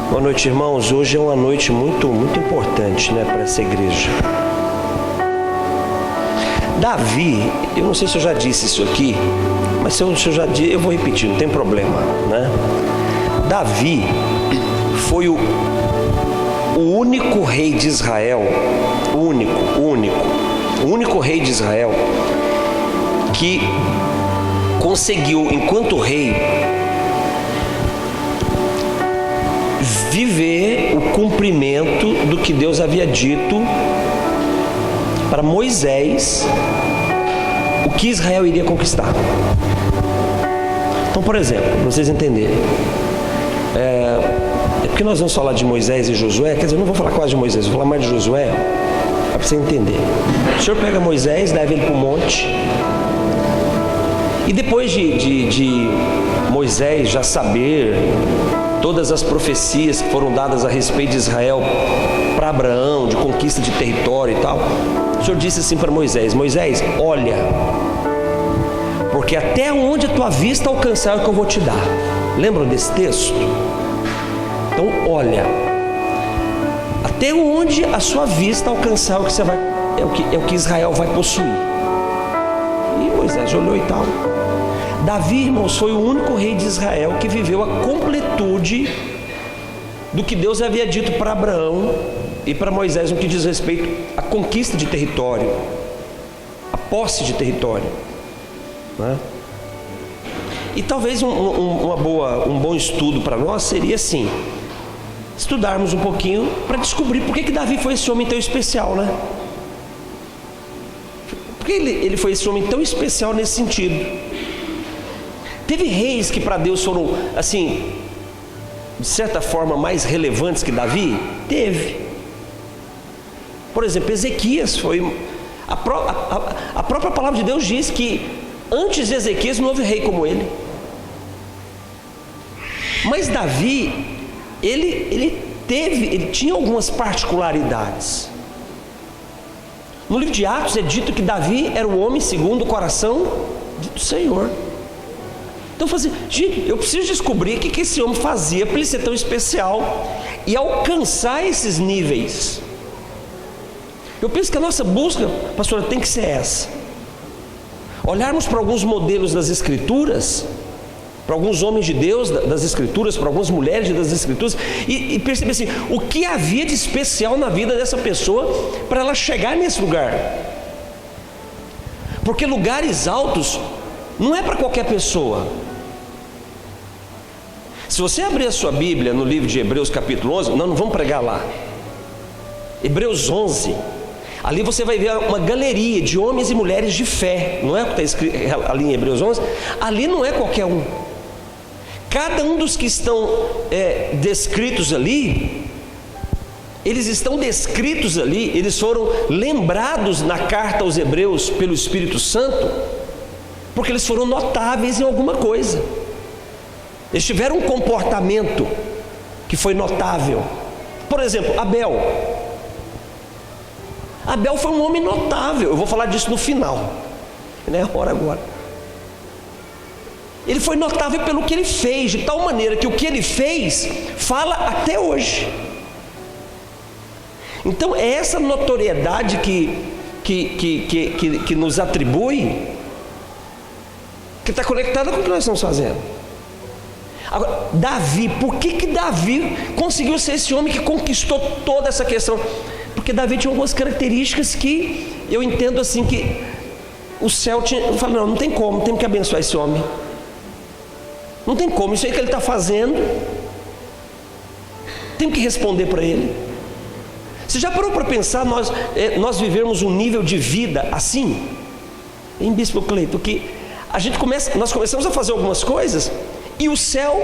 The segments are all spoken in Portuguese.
Boa noite, irmãos. Hoje é uma noite muito importante, né, para essa igreja. Davi, eu não sei se eu já disse isso aqui, mas se eu já disse, eu vou repetir, não tem problema, né? Davi foi o único rei de Israel, o único rei de Israel que conseguiu, enquanto rei, viver o cumprimento do que Deus havia dito para Moisés, o que Israel iria conquistar. Então, por exemplo, para vocês entenderem, porque nós vamos falar de Moisés e Josué, quer dizer, eu não vou falar quase de Moisés, vou falar mais de Josué, para você entender. O Senhor pega Moisés, leva ele para o monte, e depois de Moisés já saber todas as profecias que foram dadas a respeito de Israel para Abraão, de conquista de território e tal, o Senhor disse assim para Moisés: Moisés, olha, porque até onde a tua vista alcançar é o que eu vou te dar. Lembram desse texto? Então olha, até onde a sua vista alcançar é o que você vai, é o que Israel vai possuir. E Moisés olhou e tal. Davi, irmãos, foi o único rei de Israel que viveu a completude do que Deus havia dito para Abraão e para Moisés no que diz respeito à conquista de território, à posse de território, né? E talvez um bom estudo para nós seria assim, estudarmos um pouquinho para descobrir por que Davi foi esse homem tão especial, né? Por que ele foi esse homem tão especial nesse sentido? Teve reis que para Deus foram, assim, de certa forma, mais relevantes que Davi? Teve. Por exemplo, Ezequias foi... A própria palavra de Deus diz que antes de Ezequias não houve rei como ele. Mas Davi, ele tinha algumas particularidades. No livro de Atos é dito que Davi era o homem segundo o coração do Senhor. Então eu falei assim, gente, eu preciso descobrir o que esse homem fazia para ele ser tão especial e alcançar esses níveis. Eu penso que a nossa busca, pastora, tem que ser essa: olharmos para alguns modelos das Escrituras, para alguns homens de Deus das Escrituras, para algumas mulheres das Escrituras, e perceber assim, o que havia de especial na vida dessa pessoa para ela chegar nesse lugar. Porque lugares altos não é para qualquer pessoa. Se você abrir a sua Bíblia no livro de Hebreus capítulo 11, nós não vamos pregar lá, Hebreus 11, ali você vai ver uma galeria de homens e mulheres de fé, não é o que está escrito ali em Hebreus 11, ali não é qualquer um. Cada um dos que estão descritos ali, eles estão descritos ali, eles foram lembrados na carta aos Hebreus pelo Espírito Santo, porque eles foram notáveis em alguma coisa. Eles tiveram um comportamento que foi notável. Por exemplo, Abel foi um homem notável. Eu vou falar disso no final, não é a hora agora. Ele foi notável pelo que ele fez, de tal maneira que o que ele fez fala até hoje. Então é essa notoriedade que nos atribui, que está conectada com o que nós estamos fazendo. Agora, Davi, por que Davi conseguiu ser esse homem que conquistou toda essa questão? Porque Davi tinha algumas características que eu entendo assim, que o céu tinha... Eu falo, não tem como, temos que abençoar esse homem. Não tem como, isso aí que ele está fazendo, temos que responder para ele. Você já parou para pensar nós vivermos um nível de vida assim? Em Bispo Cleito, que nós começamos a fazer algumas coisas e o céu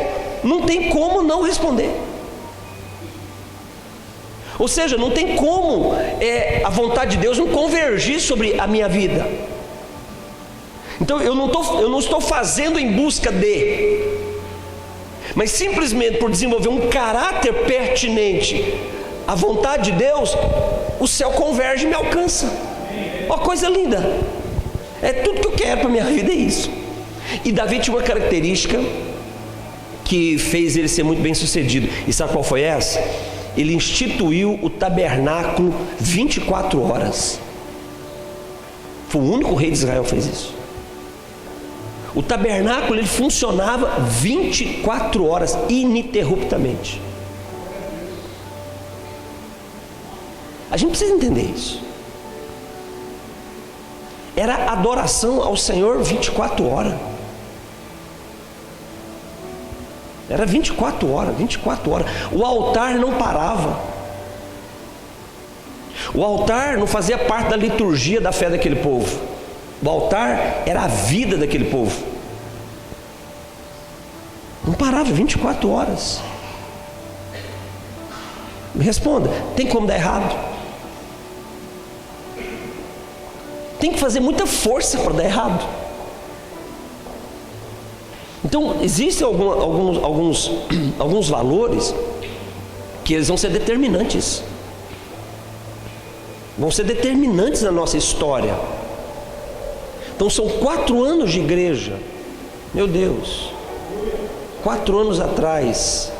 não tem como não responder. Ou seja, não tem como a vontade de Deus não convergir sobre a minha vida. Então eu não estou fazendo em busca de, mas simplesmente por desenvolver um caráter pertinente à vontade de Deus, o céu converge e me alcança. Ó, coisa linda! É tudo que eu quero para a minha vida, é isso. E Davi tinha uma característica que fez ele ser muito bem sucedido. E sabe qual foi essa? Ele instituiu o tabernáculo 24 horas. Foi o único rei de Israel que fez isso. O tabernáculo ele funcionava 24 horas, ininterruptamente. A gente precisa entender isso. Era adoração ao Senhor 24 horas. Era 24 horas, 24 horas. O altar não parava. O altar não fazia parte da liturgia da fé daquele povo. O altar era a vida daquele povo. Não parava 24 horas. Me responda, tem como dar errado? Tem que fazer muita força para dar errado. Então, existem alguns valores que eles vão ser determinantes. Vão ser determinantes na nossa história. Então, são 4 anos de igreja. Meu Deus. 4 anos atrás.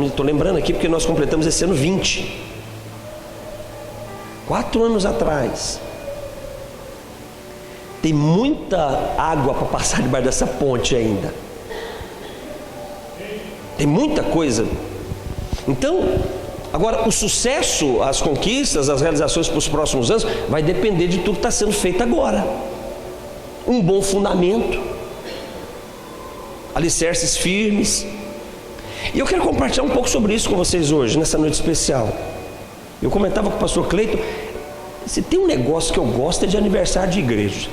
Estou lembrando aqui porque nós completamos esse ano 20. 4 anos atrás. Tem muita água para passar debaixo dessa ponte ainda. Tem muita coisa. Então, agora o sucesso, as conquistas, as realizações para os próximos anos vai depender de tudo que está sendo feito agora. Um bom fundamento, alicerces firmes. E eu quero compartilhar um pouco sobre isso com vocês hoje, nessa noite especial. Eu comentava com o pastor Cleiton, se tem um negócio que eu gosto é de aniversário de igreja.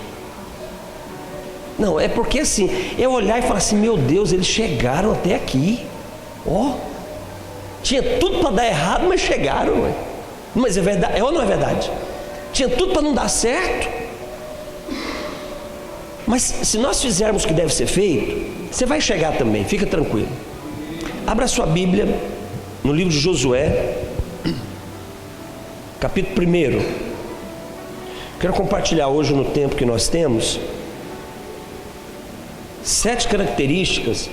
Não, é porque assim, eu olhar e falar assim, meu Deus, eles chegaram até aqui. Tinha tudo para dar errado, mas chegaram. Mas é verdade, é ou não é verdade? Tinha tudo para não dar certo. Mas se nós fizermos o que deve ser feito, você vai chegar também, fica tranquilo. Abra sua Bíblia no livro de Josué, capítulo 1. Quero compartilhar hoje, no tempo que nós temos, 7 características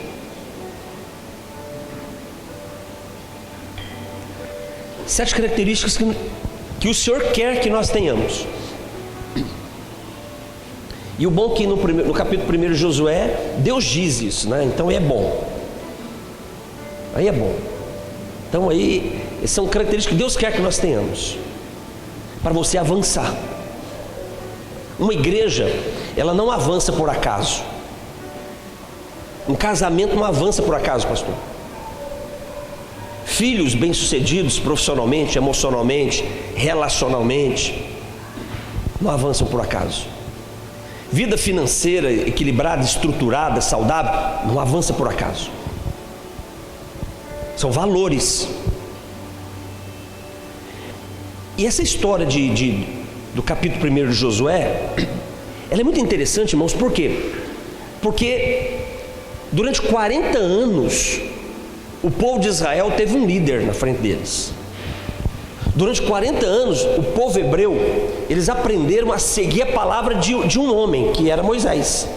que o Senhor quer que nós tenhamos. E o bom é que no capítulo 1 de Josué, Deus diz isso, né? Então é bom. Aí é bom. Então aí são características que Deus quer que nós tenhamos para você avançar. Uma igreja, ela não avança por acaso. Um casamento não avança por acaso, pastor. Filhos bem-sucedidos profissionalmente, emocionalmente, relacionalmente, não avançam por acaso. Vida financeira equilibrada, estruturada, saudável, não avança por acaso. São valores. E essa história do capítulo 1 de Josué, ela é muito interessante, irmãos, por quê? Porque durante 40 anos, o povo de Israel teve um líder na frente deles. Durante 40 anos, o povo hebreu, eles aprenderam a seguir a palavra de um homem, que era Moisés.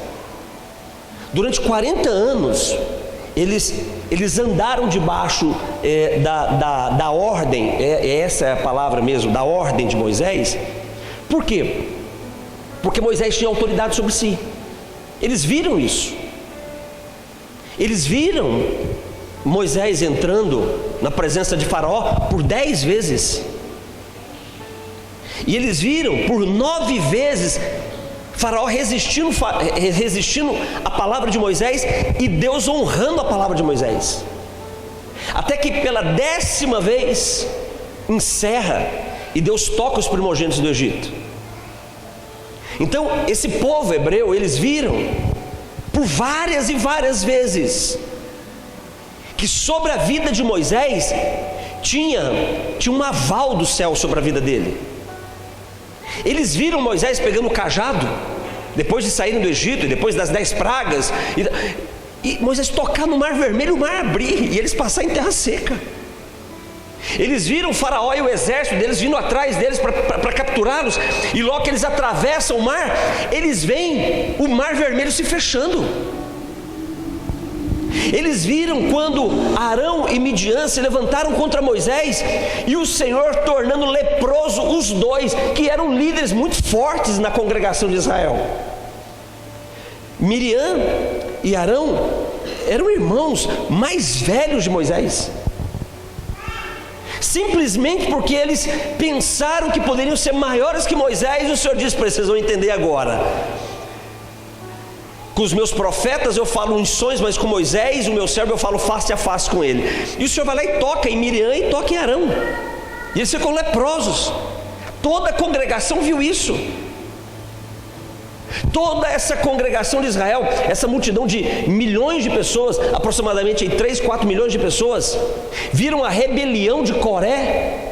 Durante 40 anos, eles andaram debaixo da ordem, essa é a palavra mesmo, da ordem de Moisés. Por quê? Porque Moisés tinha autoridade sobre si. Eles viram isso. Eles viram Moisés entrando na presença de Faraó por 10 vezes. E eles viram por 9 vezes Faraó resistindo à palavra de Moisés e Deus honrando a palavra de Moisés. Até que pela 10ª vez encerra e Deus toca os primogênitos do Egito. Então esse povo hebreu, eles viram por várias e várias vezes que sobre a vida de Moisés tinha um aval do céu sobre a vida dele. Eles viram Moisés pegando o cajado depois de saírem do Egito e depois das 10 pragas e Moisés tocar no mar vermelho, o mar abrir e eles passar em terra seca. Eles viram o Faraó e o exército deles vindo atrás deles para capturá-los, e logo que eles atravessam o mar, eles veem o mar vermelho se fechando. Eles viram quando Arão e Midian se levantaram contra Moisés e o Senhor tornando leproso os dois, que eram líderes muito fortes na congregação de Israel. Miriam e Arão eram irmãos mais velhos de Moisés. Simplesmente porque eles pensaram que poderiam ser maiores que Moisés, o Senhor disse para eles: vocês vão entender agora. Com os meus profetas eu falo em sonhos, mas com Moisés, o meu servo, eu falo face a face com ele. E o Senhor vai lá e toca em Miriam e toca em Arão, e eles ficam leprosos. Toda a congregação viu isso. Toda essa congregação de Israel, essa multidão de milhões de pessoas, aproximadamente 3, 4 milhões de pessoas, viram a rebelião de Coré.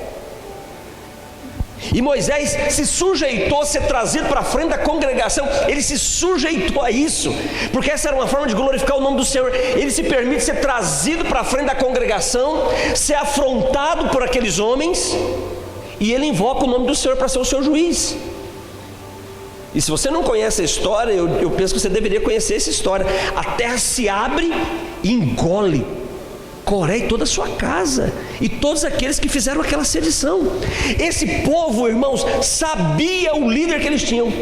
E Moisés se sujeitou a ser trazido para a frente da congregação. Ele se sujeitou a isso, porque essa era uma forma de glorificar o nome do Senhor. Ele se permite ser trazido para a frente da congregação, ser afrontado por aqueles homens, e ele invoca o nome do Senhor para ser o seu juiz. E se você não conhece a história, eu penso que você deveria conhecer essa história. A terra se abre e engole Coré e toda a sua casa, e todos aqueles que fizeram aquela sedição. Esse povo, irmãos, sabia o líder que eles tinham.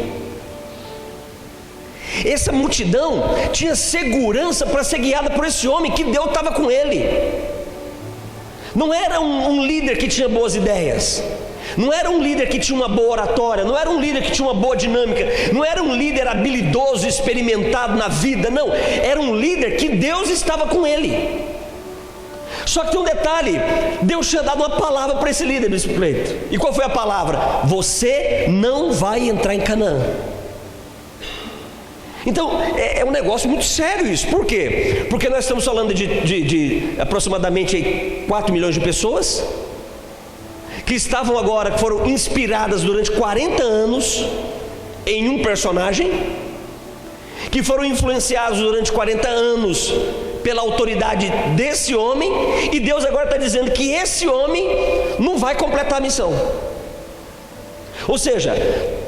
Essa multidão tinha segurança para ser guiada por esse homem, que Deus estava com ele. Não era um líder que tinha boas ideias, não era um líder que tinha uma boa oratória, não era um líder que tinha uma boa dinâmica, não era um líder habilidoso, experimentado na vida, não. Era um líder que Deus estava com ele. Só que tem um detalhe: Deus tinha dado uma palavra para esse líder, Bispo Cleito. E qual foi a palavra? Você não vai entrar em Canaã. Então é um negócio muito sério isso. Por quê? Porque nós estamos falando de aproximadamente 4 milhões de pessoas que estavam agora, que foram inspiradas durante 40 anos em um personagem, que foram influenciados durante 40 anos pela autoridade desse homem, e Deus agora está dizendo que esse homem não vai completar a missão. Ou seja,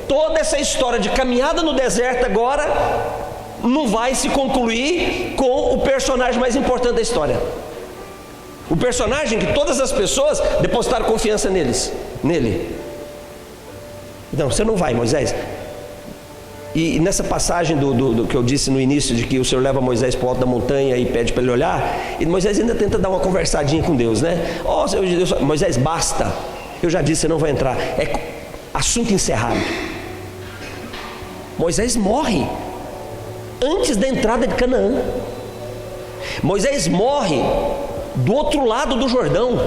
toda essa história de caminhada no deserto agora não vai se concluir com o personagem mais importante da história, o personagem que todas as pessoas depositaram confiança nele. Não, você não vai, Moisés. E nessa passagem do que eu disse no início, de que o Senhor leva Moisés para o alto da montanha e pede para ele olhar, e Moisés ainda tenta dar uma conversadinha com Deus, né? Moisés, basta, eu já disse, você não vai entrar. É assunto encerrado. Moisés morre antes da entrada de Canaã. Moisés morre do outro lado do Jordão.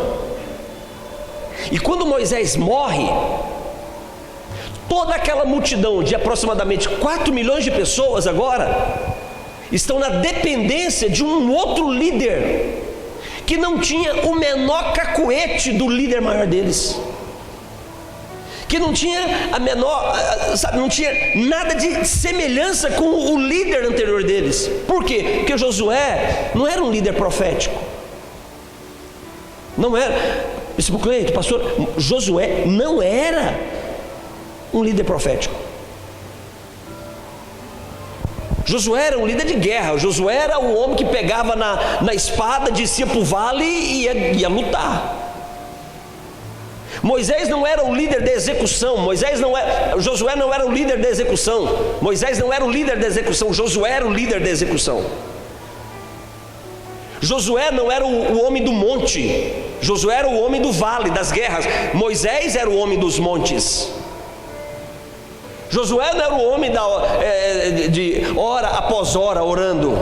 E quando Moisés morre, toda aquela multidão de aproximadamente 4 milhões de pessoas agora estão na dependência de um outro líder que não tinha o menor cacuete do líder maior deles, que não tinha a menor, não tinha nada de semelhança com o líder anterior deles. Por quê? Porque Josué não era um líder profético, não era. Bispo Cleito, pastor, Josué não era um líder profético. Josué era um líder de guerra. Josué era o homem que pegava na espada, descia para o vale e ia lutar. Moisés não era o líder da execução. Josué não era o líder da execução. Moisés não era o líder da execução. Josué era o líder da execução. Josué não era o homem do monte. Josué era o homem do vale, das guerras. Moisés era o homem dos montes. Josué não era o homem de hora após hora, orando,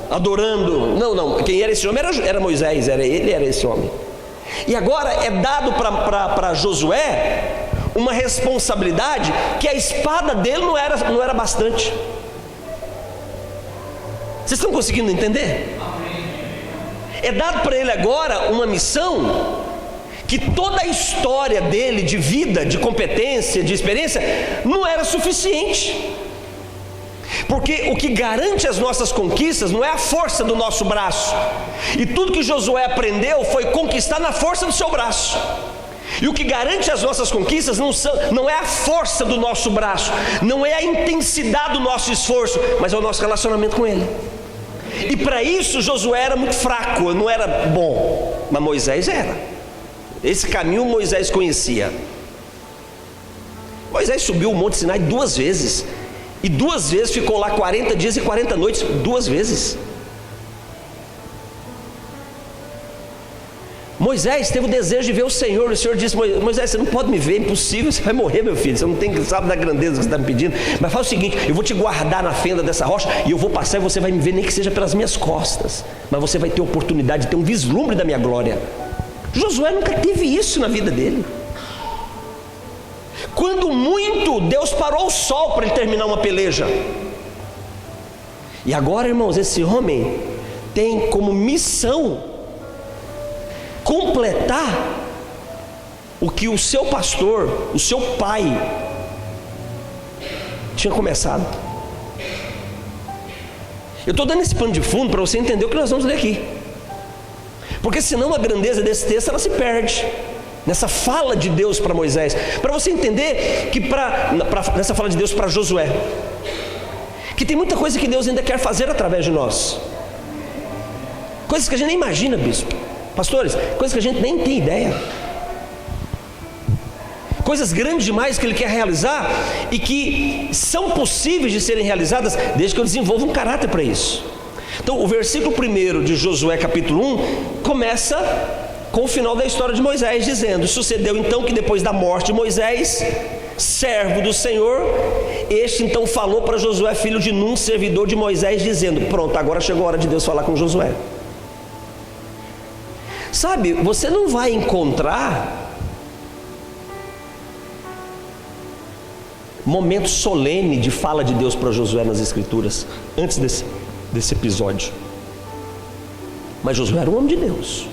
adorando. Não. Quem era esse homem era Moisés. Era esse homem. E agora é dado para Josué uma responsabilidade que a espada dele não era bastante. Vocês estão conseguindo entender? É dado para ele agora uma missão que toda a história dele de vida, de competência, de experiência não era suficiente. Porque o que garante as nossas conquistas não é a força do nosso braço. E tudo que Josué aprendeu foi conquistar na força do seu braço. E o que garante as nossas conquistas não é a força do nosso braço, não é a intensidade do nosso esforço, mas é o nosso relacionamento com Ele. E para isso Josué era muito fraco, não era bom, mas Moisés era. Esse caminho Moisés conhecia. Moisés subiu o Monte Sinai 2 vezes, e 2 vezes ficou lá 40 dias e 40 noites, 2 vezes. Moisés teve o desejo de ver o Senhor. O Senhor disse: Moisés, você não pode me ver, é impossível, você vai morrer, meu filho, você não tem, sabe da grandeza que você está me pedindo, mas faz o seguinte, eu vou te guardar na fenda dessa rocha, e eu vou passar e você vai me ver, nem que seja pelas minhas costas, mas você vai ter a oportunidade de ter um vislumbre da minha glória. Josué nunca teve isso na vida dele. Quando muito, Deus parou o sol para ele terminar uma peleja. E agora, irmãos, esse homem tem como missão completar o que o seu pastor, o seu pai, tinha começado. Eu estou dando esse pano de fundo para você entender o que nós vamos ler aqui, porque senão a grandeza desse texto ela se perde nessa fala de Deus para Moisés, para você entender que nessa fala de Deus para Josué, que tem muita coisa que Deus ainda quer fazer através de nós, coisas que a gente nem imagina, bispo, pastores, coisas que a gente nem tem ideia, coisas grandes demais que Ele quer realizar e que são possíveis de serem realizadas desde que eu desenvolva um caráter para isso. Então o versículo 1 de Josué capítulo 1 começa com o final da história de Moisés, dizendo: sucedeu então que depois da morte de Moisés, servo do Senhor, este então falou para Josué, filho de Nun, servidor de Moisés, dizendo: pronto, agora chegou a hora de Deus falar com Josué. Sabe, você não vai encontrar momento solene de fala de Deus para Josué nas Escrituras antes desse episódio. Mas Josué era um homem de Deus.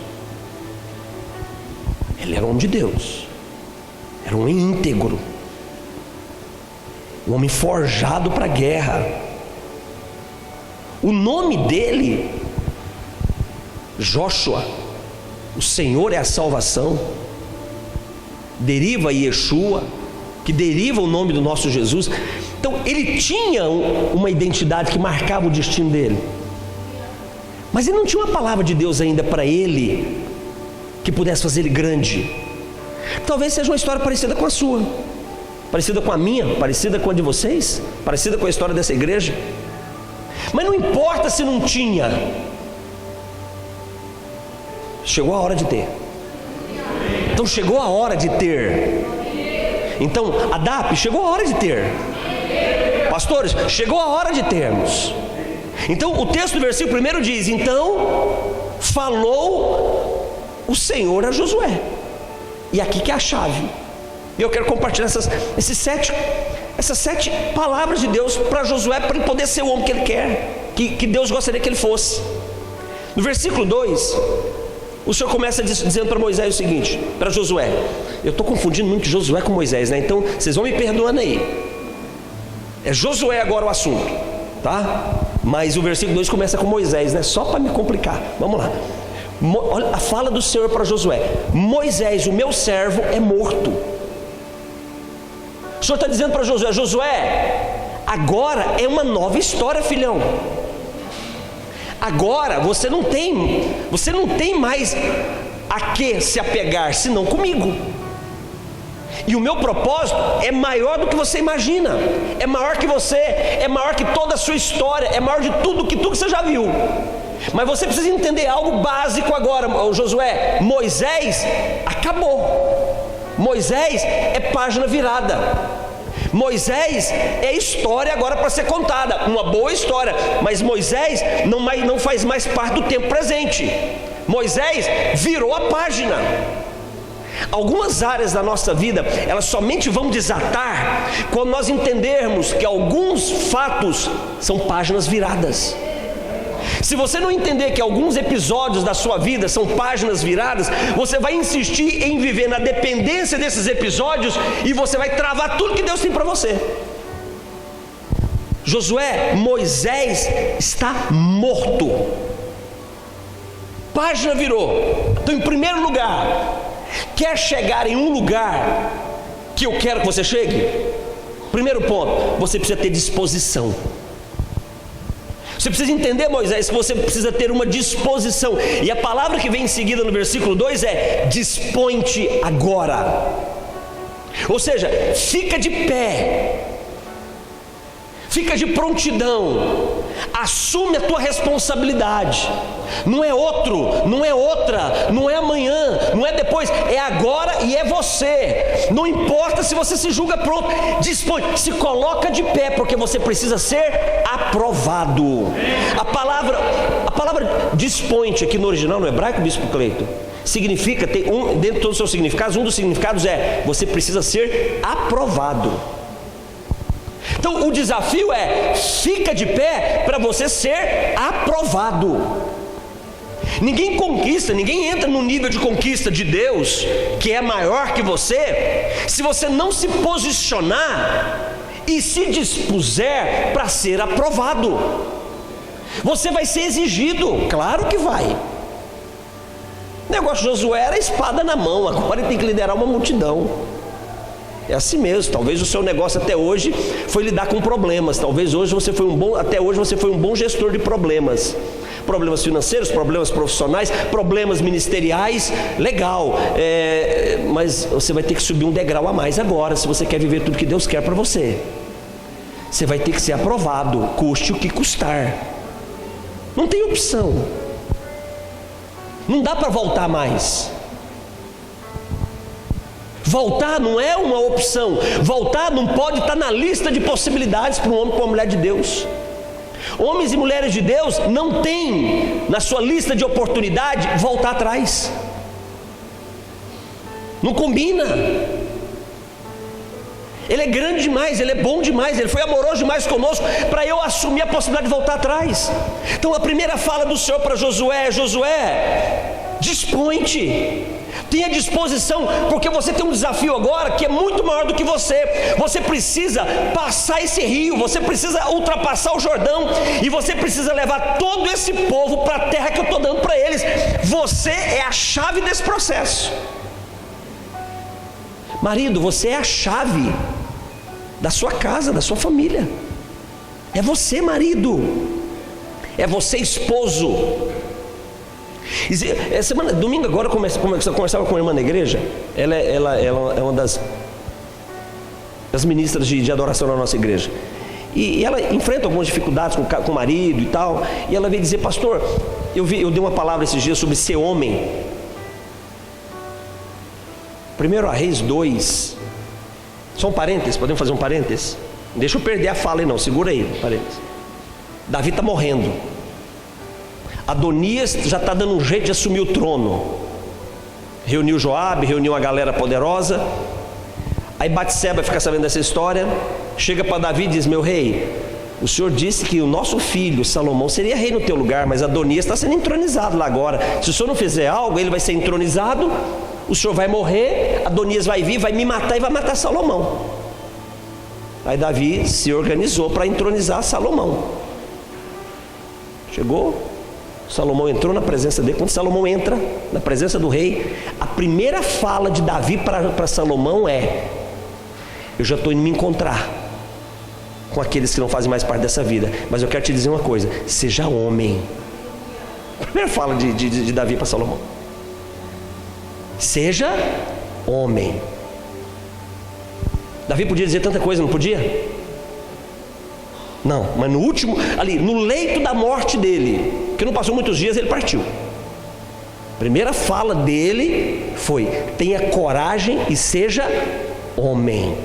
Ele era um homem de Deus, era um homem íntegro, um homem forjado para a guerra. O nome dele, Joshua, o Senhor é a salvação, deriva Yeshua, que deriva o nome do nosso Jesus. Então ele tinha uma identidade que marcava o destino dele, mas ele não tinha uma palavra de Deus ainda para ele que pudesse fazer ele grande. Talvez seja uma história parecida com a sua, parecida com a minha, parecida com a de vocês, parecida com a história dessa igreja. Mas não importa se não tinha, chegou a hora de ter. Então chegou a hora de ter. Então, ADAP, chegou a hora de ter. Pastores, chegou a hora de termos. Então o texto do versículo 1 diz: então falou o Senhor a Josué. E aqui que é a chave. E eu quero compartilhar essas 7 palavras de Deus para Josué, para ele poder ser o homem que ele quer, que Deus gostaria que ele fosse. No versículo 2, o Senhor começa dizendo para Moisés o seguinte, para Josué. Eu estou confundindo muito Josué com Moisés, né? Então vocês vão me perdoando aí. É Josué agora o assunto, tá? Mas o versículo 2 começa com Moisés, né? Só para me complicar. Vamos lá. Olha a fala do Senhor para Josué: Moisés, o meu servo, é morto. O Senhor está dizendo para Josué: Josué, agora é uma nova história, filhão. Agora você não tem mais a que se apegar senão comigo. E o meu propósito é maior do que você imagina, é maior que você, é maior que toda a sua história, é maior de tudo que você já viu. Mas você precisa entender algo básico agora, Josué. Moisés acabou. Moisés é página virada. Moisés é história agora para ser contada, uma boa história. Mas Moisés não faz mais parte do tempo presente. Moisés virou a página. Algumas áreas da nossa vida, elas somente vão desatar quando nós entendermos que alguns fatos são páginas viradas. Se você não entender que alguns episódios da sua vida são páginas viradas, você vai insistir em viver na dependência desses episódios e você vai travar tudo que Deus tem para você. Josué, Moisés está morto. Página virou. Então, em primeiro lugar, quer chegar em um lugar que eu quero que você chegue? Primeiro ponto, você precisa ter disposição. Você precisa entender, Moisés, que você precisa ter uma disposição. E a palavra que vem em seguida no versículo 2 é: dispõe-te agora. Ou seja, fica de pé, fica de prontidão, assume a tua responsabilidade. Não é outro, não é outra, não é amanhã, não é depois, é agora e é você. Não importa se você se julga pronto, dispõe, se coloca de pé, porque você precisa ser aprovado. A palavra dispõe-te aqui no original, no hebraico, Bispo Cleito, significa, tem dentro de todos os seus significados, um dos significados é: você precisa ser aprovado. Então o desafio é: fica de pé para você ser aprovado. Ninguém conquista, ninguém entra no nível de conquista de Deus, que é maior que você, se você não se posicionar e se dispuser para ser aprovado. Você vai ser exigido, claro que vai. O negócio de Josué era espada na mão, agora ele tem que liderar uma multidão. É assim mesmo. Talvez o seu negócio até hoje foi lidar com problemas. Talvez até hoje você foi um bom gestor de problemas. Problemas financeiros, problemas profissionais, problemas ministeriais, legal. Mas você vai ter que subir um degrau a mais agora, se você quer viver tudo que Deus quer para você. Você vai ter que ser aprovado, custe o que custar. Não tem opção. Não dá para voltar mais. Voltar não é uma opção. Voltar não pode estar na lista de possibilidades para um homem, para uma mulher de Deus. Homens e mulheres de Deus não têm na sua lista de oportunidade voltar atrás. Não combina. Ele é grande demais, Ele é bom demais, Ele foi amoroso demais conosco para eu assumir a possibilidade de voltar atrás. Então a primeira fala do Senhor para Josué é: Josué, dispõe-te, tenha disposição, porque você tem um desafio agora que é muito maior do que você. Você precisa passar esse rio, você precisa ultrapassar o Jordão, e você precisa levar todo esse povo para a terra que eu estou dando para eles. Você é a chave desse processo. Marido, você é a chave da sua casa, da sua família. É você, marido. É você, esposo. Domingo agora eu conversava com uma irmã na igreja. Ela é uma das ministras de adoração na nossa igreja. E ela enfrenta algumas dificuldades com o marido e tal. E ela veio dizer: pastor, eu dei uma palavra esses dias sobre ser homem. 1 Reis 2. Só um parênteses, podemos fazer um parênteses? Deixa eu perder a fala aí não, segura aí, parênteses. Davi está morrendo. Adonias já está dando um jeito de assumir o trono. Reuniu Joabe, reuniu uma galera poderosa. Aí Batseba fica sabendo dessa história, chega para Davi e diz: meu rei, o senhor disse que o nosso filho Salomão seria rei no teu lugar, mas Adonias está sendo entronizado lá agora. Se o senhor não fizer algo, ele vai ser entronizado, o senhor vai morrer, Adonias vai vir, vai me matar e vai matar Salomão. Aí Davi se organizou para entronizar Salomão. Chegou, Salomão entrou na presença dele. Quando Salomão entra na presença do rei, a primeira fala de Davi para Salomão é: eu já estou indo me encontrar com aqueles que não fazem mais parte dessa vida, mas eu quero te dizer uma coisa: seja homem. Primeira fala de Davi para Salomão: seja homem. Davi podia dizer tanta coisa, não podia? Não, mas no último, ali, no leito da morte dele, que não passou muitos dias, ele partiu. A primeira fala dele foi: tenha coragem e seja homem.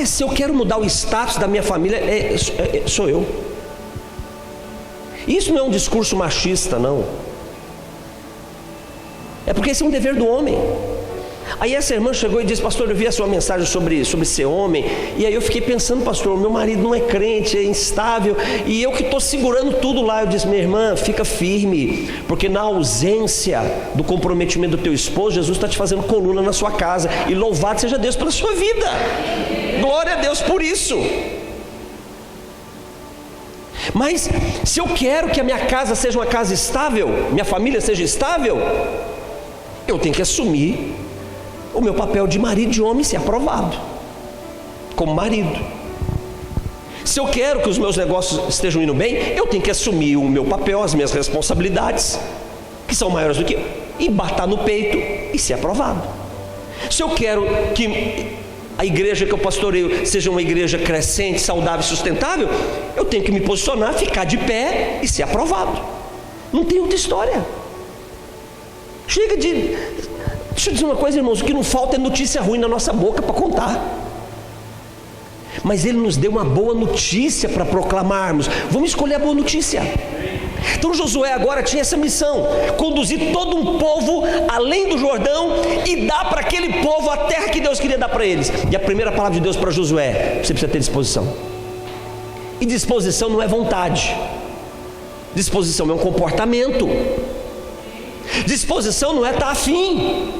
Se eu quero mudar o status da minha família, sou eu. Isso não é um discurso machista, não. É porque esse é um dever do homem. Aí essa irmã chegou e disse: pastor, eu vi a sua mensagem sobre ser homem. E aí eu fiquei pensando: pastor, meu marido não é crente, é instável, e eu que estou segurando tudo lá. Eu disse: minha irmã, fica firme, porque na ausência do comprometimento do teu esposo, Jesus está te fazendo coluna na sua casa. E louvado seja Deus pela sua vida. Glória a Deus por isso. Mas se eu quero que a minha casa seja uma casa estável, minha família seja estável, eu tenho que assumir o meu papel de marido, de homem, ser aprovado como marido. Se eu quero que os meus negócios estejam indo bem, eu tenho que assumir o meu papel, as minhas responsabilidades, que são maiores do que eu, e bater no peito e ser aprovado. Se eu quero que a igreja que eu pastoreio seja uma igreja crescente, saudável e sustentável, eu tenho que me posicionar, ficar de pé e ser aprovado. Não tem outra história. Chega de... Deixa eu dizer uma coisa, irmãos, o que não falta é notícia ruim na nossa boca para contar. Mas Ele nos deu uma boa notícia para proclamarmos. Vamos escolher a boa notícia. Então Josué agora tinha essa missão: conduzir todo um povo além do Jordão e dar para aquele povo a terra que Deus queria dar para eles. E a primeira palavra de Deus para Josué: você precisa ter disposição. E disposição não é vontade. Disposição é um comportamento. Disposição não é estar afim.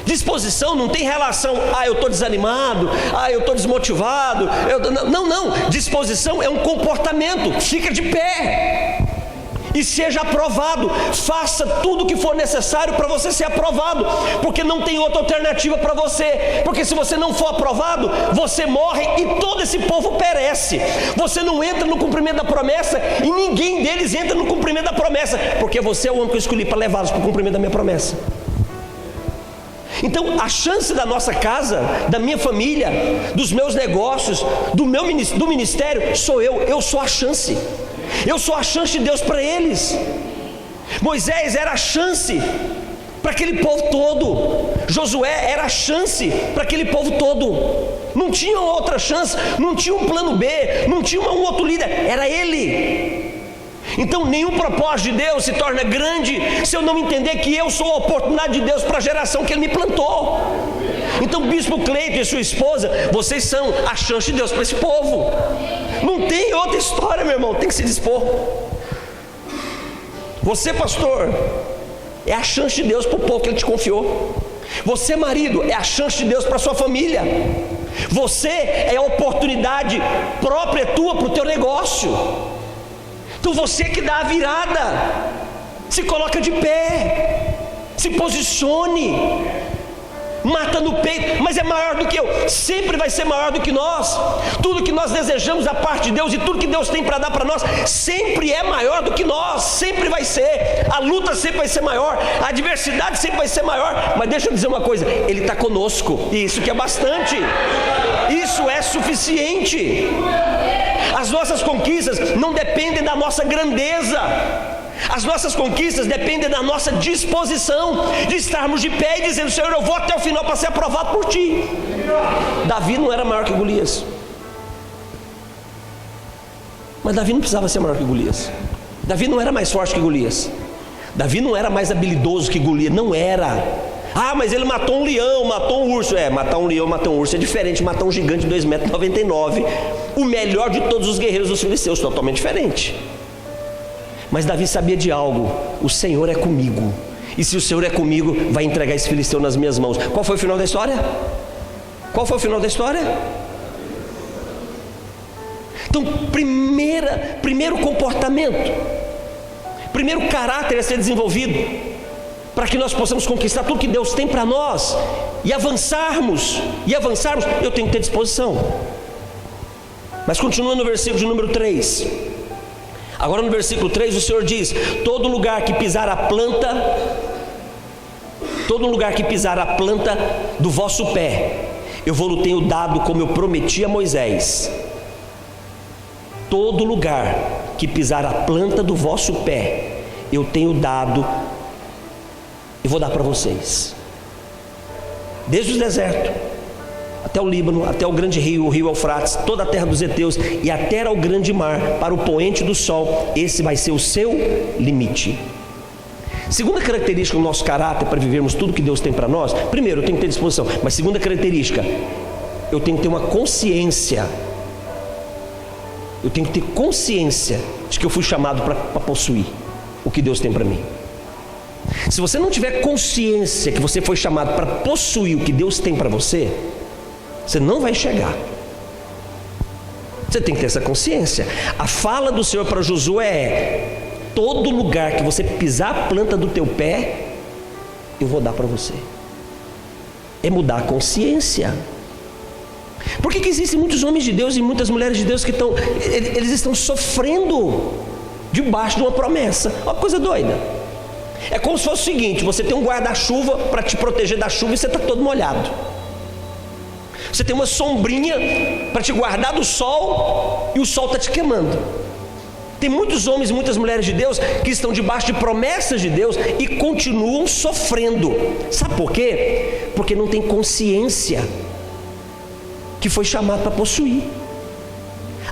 Disposição não tem relação, eu estou desanimado, eu estou desmotivado. Não. Disposição é um comportamento. Fica de pé e seja aprovado. Faça tudo o que for necessário para você ser aprovado, porque não tem outra alternativa para você. Porque se você não for aprovado, você morre e todo esse povo perece. Você não entra no cumprimento da promessa e ninguém deles entra no cumprimento da promessa, porque você é o homem que eu escolhi para levá-los para o cumprimento da minha promessa. Então a chance da nossa casa, da minha família, dos meus negócios, do ministério, sou eu sou a chance. Eu sou a chance de Deus para eles. Moisés era a chance para aquele povo todo. Josué era a chance para aquele povo todo. Não tinha outra chance, não tinha um plano B, não tinha um outro líder, era ele. Então nenhum propósito de Deus se torna grande se eu não entender que eu sou a oportunidade de Deus para a geração que Ele me plantou. Então Bispo Cleiton e sua esposa, vocês são a chance de Deus para esse povo. Não tem outra história, meu irmão, tem que se dispor. Você, pastor, é a chance de Deus para o povo que Ele te confiou. Você, marido, é a chance de Deus para a sua família. Você é a oportunidade própria tua para o teu negócio. Então você que dá a virada, se coloca de pé, se posicione, mata no peito, mas é maior do que eu, sempre vai ser maior do que nós. Tudo que nós desejamos da parte de Deus e tudo que Deus tem para dar para nós, sempre é maior do que nós, sempre vai ser. A luta sempre vai ser maior, a adversidade sempre vai ser maior, mas deixa eu dizer uma coisa, Ele está conosco, e isso que é bastante, isso é suficiente. As nossas conquistas não dependem da nossa grandeza. As nossas conquistas dependem da nossa disposição de estarmos de pé e dizendo: Senhor, eu vou até o final para ser aprovado por Ti. Davi não era maior que Golias, mas Davi não precisava ser maior que Golias. Davi não era mais forte que Golias. Davi não era mais habilidoso que Golias, não era. Mas ele matou um leão, matou um urso. Matar um leão, matar um urso é diferente de matar um gigante de 2,99 m, o melhor de todos os guerreiros dos filisteus, totalmente diferente. Mas Davi sabia de algo: o Senhor é comigo, e se o Senhor é comigo, vai entregar esse filisteu nas minhas mãos. Qual foi o final da história? Qual foi o final da história? Então, primeiro comportamento, primeiro caráter a ser desenvolvido, para que nós possamos conquistar tudo que Deus tem para nós e avançarmos, eu tenho que ter disposição. Mas continua no versículo de número 3. Agora no versículo 3 o Senhor diz: todo lugar que pisar a planta do vosso pé, eu vou-lo tenho dado, como eu prometi a Moisés. Todo lugar que pisar a planta do vosso pé, eu tenho dado, eu vou dar para vocês. Desde o deserto até o Líbano, até o grande rio, o rio Eufrates, toda a terra dos heteus e até ao grande mar, para o poente do sol, esse vai ser o seu limite. Segunda característica do nosso caráter para vivermos tudo que Deus tem para nós: primeiro, eu tenho que ter disposição, mas segunda característica, eu tenho que ter uma consciência. Eu tenho que ter consciência de que eu fui chamado para possuir o que Deus tem para mim. Se você não tiver consciência que você foi chamado para possuir o que Deus tem para você, você não vai chegar. Você tem que ter essa consciência. A fala do Senhor para Josué é: todo lugar que você pisar a planta do teu pé, eu vou dar para você. É mudar a consciência. Por que existem muitos homens de Deus e muitas mulheres de Deus que eles estão sofrendo debaixo de uma promessa? Uma coisa doida. É como se fosse o seguinte: você tem um guarda-chuva para te proteger da chuva e você está todo molhado. Você tem uma sombrinha para te guardar do sol e o sol está te queimando. Tem muitos homens e muitas mulheres de Deus que estão debaixo de promessas de Deus e continuam sofrendo. Sabe por quê? Porque não tem consciência que foi chamado para possuir.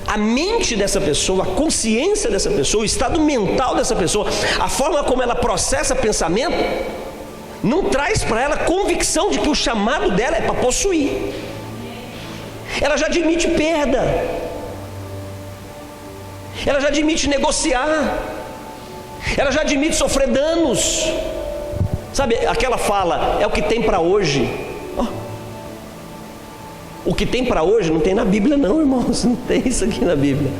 A mente dessa pessoa, a consciência dessa pessoa, o estado mental dessa pessoa, a forma como ela processa pensamento, não traz para ela convicção de que o chamado dela é para possuir. Ela já admite perda, ela já admite negociar, ela já admite sofrer danos. Sabe aquela fala, é o que tem para hoje? O que tem para hoje não tem na Bíblia não, irmãos. Não tem isso aqui na Bíblia.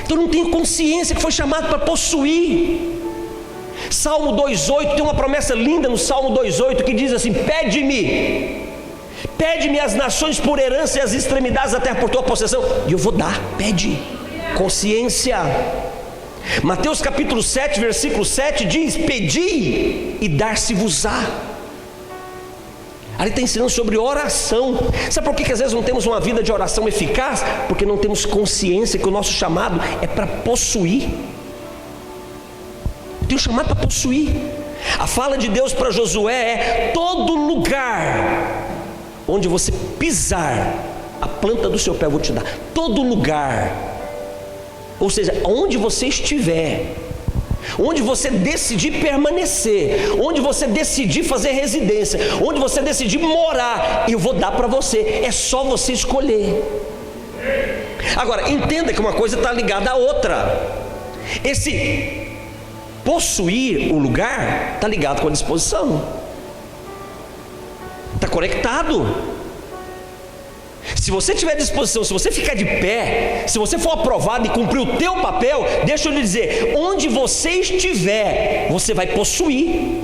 Então não tem consciência que foi chamado para possuir. Salmo 2,8, tem uma promessa linda no Salmo 2,8 que diz assim: Pede-me as nações por herança e as extremidades da terra por tua possessão, e eu vou dar. Pede. Consciência. Mateus capítulo 7, versículo 7 diz: Pedi e dar-se-vos-á. Ali está ensinando sobre oração. Sabe por que às vezes não temos uma vida de oração eficaz? Porque não temos consciência que o nosso chamado é para possuir. Tem um chamado para possuir. A fala de Deus para Josué é: todo lugar onde você pisar, a planta do seu pé eu vou te dar. Todo lugar. Ou seja, onde você estiver, onde você decidir permanecer, onde você decidir fazer residência, onde você decidir morar, eu vou dar para você. É só você escolher. Agora, entenda que uma coisa está ligada à outra. Esse possuir o lugar está ligado com a disposição, está conectado. Se você tiver disposição, se você ficar de pé, se você for aprovado e cumprir o teu papel, deixa eu lhe dizer, onde você estiver, você vai possuir.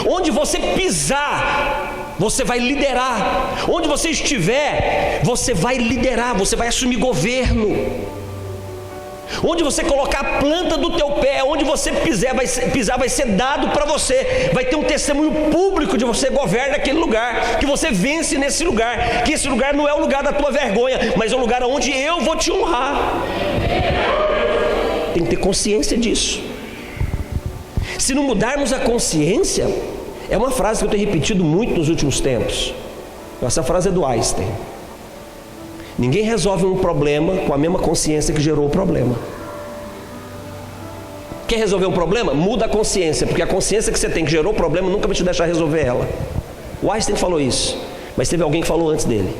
Onde você pisar, você vai liderar. Onde você estiver, você vai liderar, você vai assumir governo. Onde você colocar a planta do teu pé, onde você pisar vai ser dado para você. Vai ter um testemunho público de você governa aquele lugar, que você vence nesse lugar, que esse lugar não é o lugar da tua vergonha, mas é o lugar onde eu vou te honrar. Tem que ter consciência disso. Se não mudarmos a consciência, é uma frase que eu tenho repetido muito nos últimos tempos. Essa frase é do Einstein: ninguém resolve um problema com a mesma consciência que gerou o problema. Quer resolver um problema? Muda a consciência, porque a consciência que você tem que gerou o problema nunca vai te deixar resolver ela. O Einstein falou isso, mas teve alguém que falou antes dele.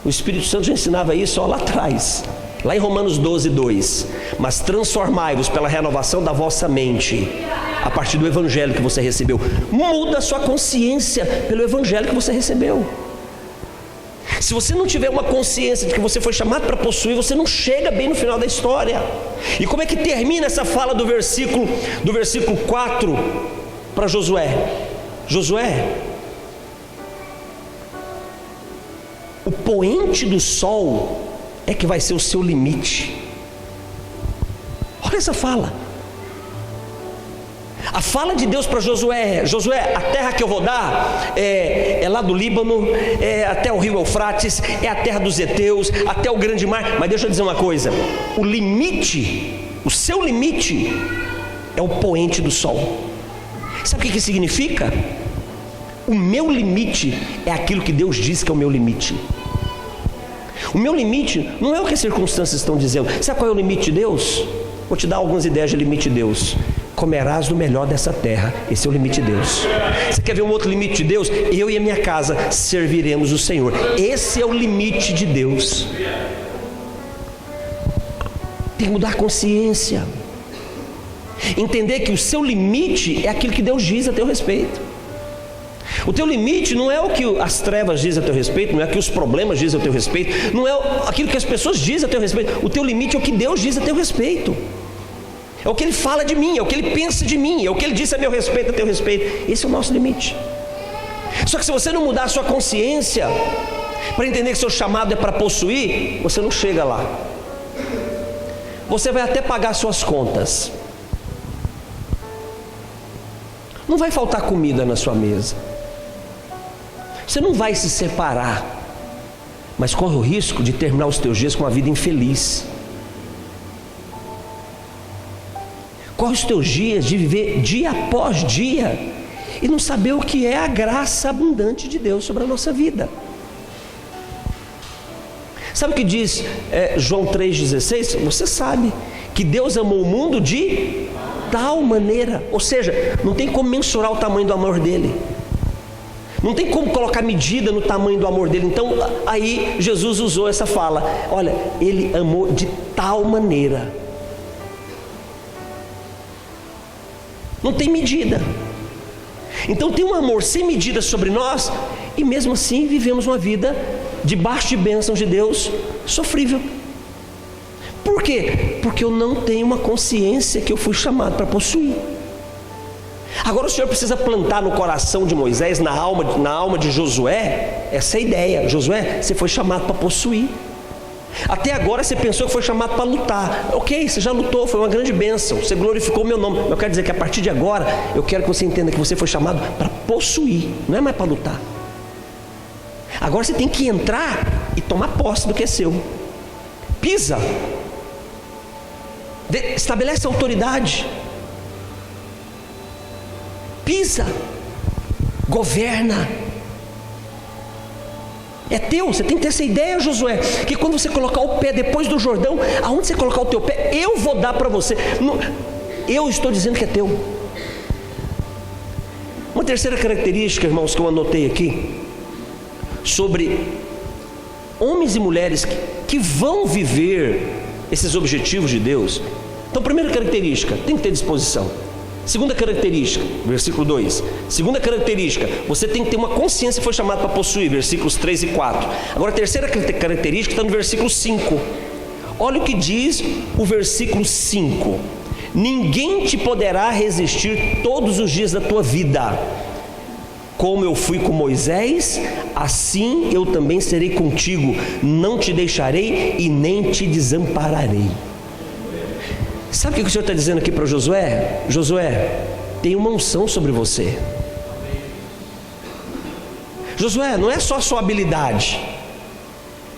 O Espírito Santo já ensinava isso lá atrás, lá em Romanos 12:2. Mas transformai-vos pela renovação da vossa mente, a partir do evangelho que você recebeu. Muda a sua consciência pelo evangelho que você recebeu. Se você não tiver uma consciência de que você foi chamado para possuir, você não chega bem no final da história. E como é que termina essa fala do versículo 4 para Josué? Josué, o poente do sol é que vai ser o seu limite. Olha essa fala. A fala de Deus para Josué: Josué, a terra que eu vou dar é lá do Líbano, é até o rio Eufrates, é a terra dos heteus, até o grande mar. Mas deixa eu dizer uma coisa: o limite, o seu limite é o poente do sol. Sabe o que significa? O meu limite é aquilo que Deus diz que é o meu limite. O meu limite não é o que as circunstâncias estão dizendo. Sabe qual é o limite de Deus? Vou te dar algumas ideias de limite de Deus. Comerás do melhor dessa terra. Esse é o limite de Deus. Você quer ver um outro limite de Deus? Eu e a minha casa serviremos o Senhor. Esse é o limite de Deus. Tem que mudar a consciência. Entender que o seu limite é aquilo que Deus diz a teu respeito. O teu limite não é o que as trevas dizem a teu respeito, não é o que os problemas dizem a teu respeito, não é aquilo que as pessoas dizem a teu respeito. O teu limite é o que Deus diz a teu respeito. É o que Ele fala de mim, é o que Ele pensa de mim, é o que Ele disse a meu respeito, a teu respeito. Esse é o nosso limite. Só que se você não mudar a sua consciência, para entender que seu chamado é para possuir, você não chega lá. Você vai até pagar suas contas. Não vai faltar comida na sua mesa. Você não vai se separar, mas corre o risco de terminar os teus dias com uma vida infeliz. Corre os teus dias de viver dia após dia e não saber o que é a graça abundante de Deus sobre a nossa vida. Sabe o que diz João 3,16? Você sabe que Deus amou o mundo de tal maneira, ou seja, não tem como mensurar o tamanho do amor dele, não tem como colocar medida no tamanho do amor dele. Então aí Jesus usou essa fala: olha, ele amou de tal maneira, não tem medida. Então tem um amor sem medida sobre nós, e mesmo assim vivemos uma vida debaixo de bênçãos de Deus sofrível. Por quê? Porque eu não tenho uma consciência que eu fui chamado para possuir. Agora o Senhor precisa plantar no coração de Moisés, na alma de Josué, essa ideia: Josué, você foi chamado para possuir. Até agora você pensou que foi chamado para lutar. Ok, você já lutou, foi uma grande bênção, você glorificou o meu nome. Eu quero dizer que a partir de agora, eu quero que você entenda que você foi chamado para possuir, não é mais para lutar. Agora você tem que entrar e tomar posse do que é seu. Pisa, estabelece autoridade, pisa, governa. É teu. Você tem que ter essa ideia, Josué, que quando você colocar o pé depois do Jordão, aonde você colocar o teu pé, eu vou dar para você. Eu estou dizendo que é teu. Uma terceira característica, irmãos, que eu anotei aqui, sobre homens e mulheres que vão viver esses objetivos de Deus. Então, primeira característica, tem que ter disposição. Segunda característica, versículo 2. Segunda característica, você tem que ter uma consciência que foi chamado para possuir, versículos 3 e 4. Agora a terceira característica está no versículo 5. Olha o que diz o versículo 5: ninguém te poderá resistir todos os dias da tua vida. Como eu fui com Moisés, assim eu também serei contigo. Não te deixarei e nem te desampararei. Sabe o que o Senhor está dizendo aqui para Josué? Josué, tem uma unção sobre você. Josué, não é só a sua habilidade,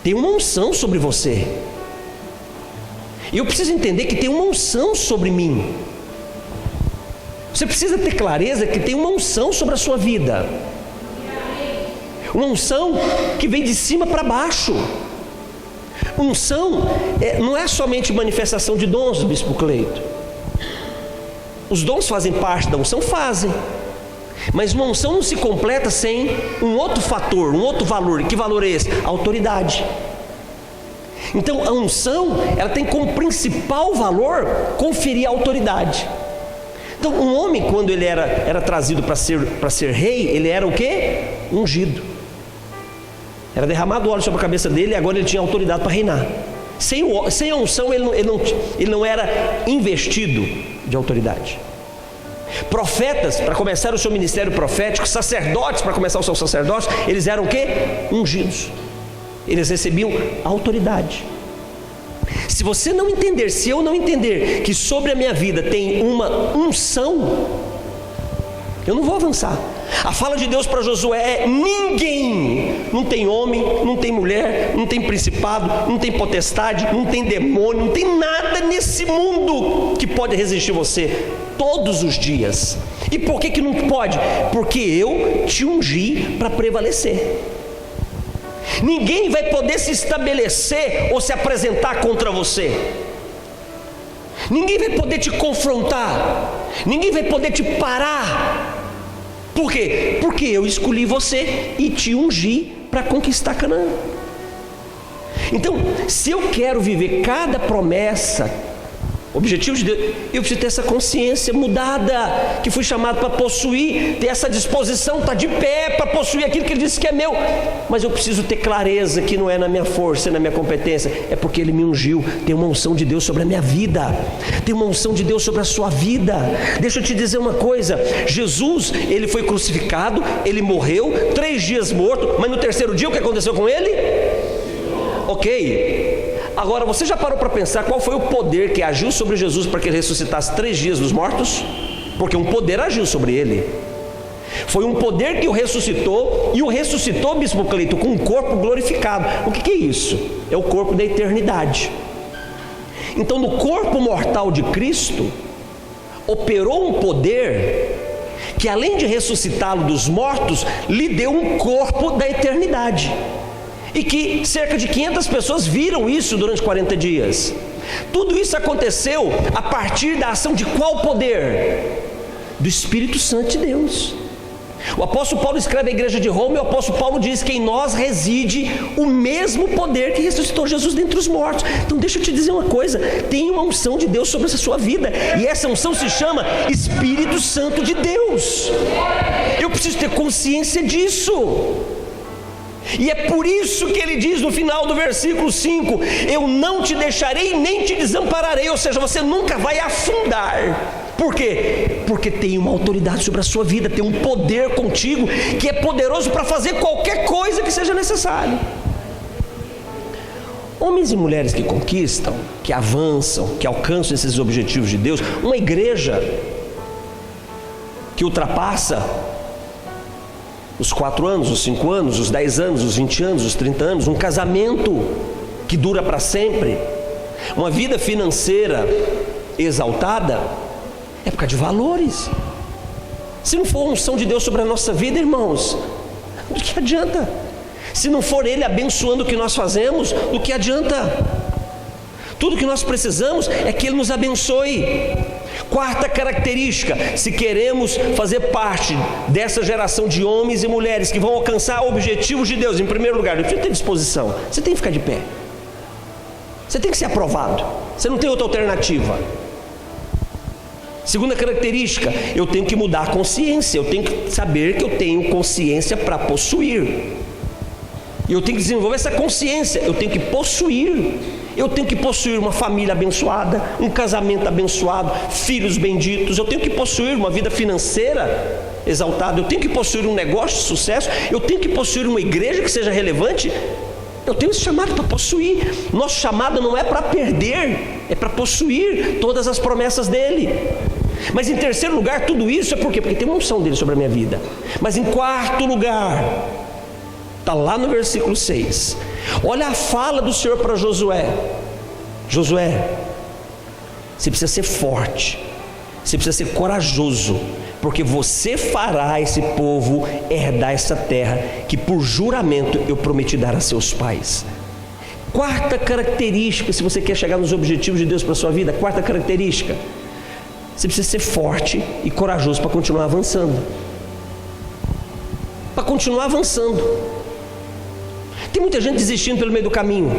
tem uma unção sobre você. E eu preciso entender que tem uma unção sobre mim. Você precisa ter clareza que tem uma unção sobre a sua vida, uma unção que vem de cima para baixo. Unção não é somente manifestação de dons, Bispo Cleito. Os dons fazem parte da unção? Fazem. Mas uma unção não se completa sem um outro fator, um outro valor. E que valor é esse? A autoridade. Então a unção, ela tem como principal valor conferir a autoridade. Então um homem, quando ele era trazido para ser rei, ele era o quê? Ungido. Era derramado óleo sobre a cabeça dele, e agora ele tinha autoridade para reinar. Sem a unção ele não era investido de autoridade. Profetas, para começar o seu ministério profético, sacerdotes, para começar o seu sacerdócio, eles eram o quê? Ungidos. Eles recebiam autoridade. Se você não entender, se eu não entender que sobre a minha vida tem uma unção, eu não vou avançar. A fala de Deus para Josué é: ninguém, não tem homem, não tem mulher, não tem principado, não tem potestade, não tem demônio, não tem nada nesse mundo que pode resistir você todos os dias. E por que não pode? Porque eu te ungi para prevalecer. Ninguém vai poder se estabelecer ou se apresentar contra você. Ninguém vai poder te confrontar. Ninguém vai poder te parar. Por quê? Porque eu escolhi você e te ungi para conquistar Canaã. Então, se eu quero viver cada promessa Objetivo de Deus, eu preciso ter essa consciência mudada, que fui chamado para possuir, ter essa disposição, estar de pé para possuir aquilo que Ele disse que é meu. Mas eu preciso ter clareza que não é na minha força, na minha competência, é porque Ele me ungiu. Tem uma unção de Deus sobre a minha vida, tem uma unção de Deus sobre a sua vida. Deixa eu te dizer uma coisa, Jesus, Ele foi crucificado, Ele morreu, 3 dias morto, mas no terceiro dia o que aconteceu com Ele? Ok. Agora, você já parou para pensar qual foi o poder que agiu sobre Jesus para que Ele ressuscitasse 3 dias dos mortos? Porque um poder agiu sobre Ele. Foi um poder que o ressuscitou, e o ressuscitou, Bispo Cleito, com um corpo glorificado. O que é isso? É o corpo da eternidade. Então, no corpo mortal de Cristo, operou um poder que, além de ressuscitá-lo dos mortos, lhe deu um corpo da eternidade. E que cerca de 500 pessoas viram isso durante 40 dias. Tudo isso aconteceu a partir da ação de qual poder? Do Espírito Santo de Deus. O apóstolo Paulo escreve à igreja de Roma, e o apóstolo Paulo diz que em nós reside o mesmo poder que ressuscitou Jesus dentre os mortos. Então deixa eu te dizer uma coisa, tem uma unção de Deus sobre essa sua vida, e essa unção se chama Espírito Santo de Deus. Eu preciso ter consciência disso. E é por isso que ele diz no final do versículo 5: eu não te deixarei nem te desampararei. Ou seja, você nunca vai afundar. Por quê? Porque tem uma autoridade sobre a sua vida, tem um poder contigo que é poderoso para fazer qualquer coisa que seja necessário. Homens e mulheres que conquistam, que avançam, que alcançam esses objetivos de Deus, uma igreja que ultrapassa os 4 anos, os 5 anos, os 10 anos, os 20 anos, os 30 anos, um casamento que dura para sempre, uma vida financeira exaltada, é por causa de valores. Se não for a unção de Deus sobre a nossa vida, irmãos, do que adianta? Se não for Ele abençoando o que nós fazemos, do que adianta? Tudo que nós precisamos é que Ele nos abençoe. Quarta característica, se queremos fazer parte dessa geração de homens e mulheres que vão alcançar objetivos de Deus, em primeiro lugar, você tem que ter disposição, você tem que ficar de pé, você tem que ser aprovado, você não tem outra alternativa. Segunda característica, eu tenho que mudar a consciência, eu tenho que saber que eu tenho consciência para possuir, e eu tenho que desenvolver essa consciência, eu tenho que possuir. Eu tenho que possuir uma família abençoada, um casamento abençoado, filhos benditos. Eu tenho que possuir uma vida financeira exaltada. Eu tenho que possuir um negócio de sucesso. Eu tenho que possuir uma igreja que seja relevante. Eu tenho esse chamado para possuir. Nosso chamado não é para perder, é para possuir todas as promessas dele. Mas em terceiro lugar, tudo isso é por quê? Porque tem uma unção dele sobre a minha vida. Mas em quarto lugar, está lá no versículo 6, olha a fala do Senhor para Josué. Josué, você precisa ser forte, você precisa ser corajoso, porque você fará esse povo herdar essa terra que por juramento eu prometi dar a seus pais. Quarta característica, se você quer chegar nos objetivos de Deus para a sua vida, quarta característica, você precisa ser forte e corajoso para continuar avançando. Para continuar avançando. Tem muita gente desistindo pelo meio do caminho.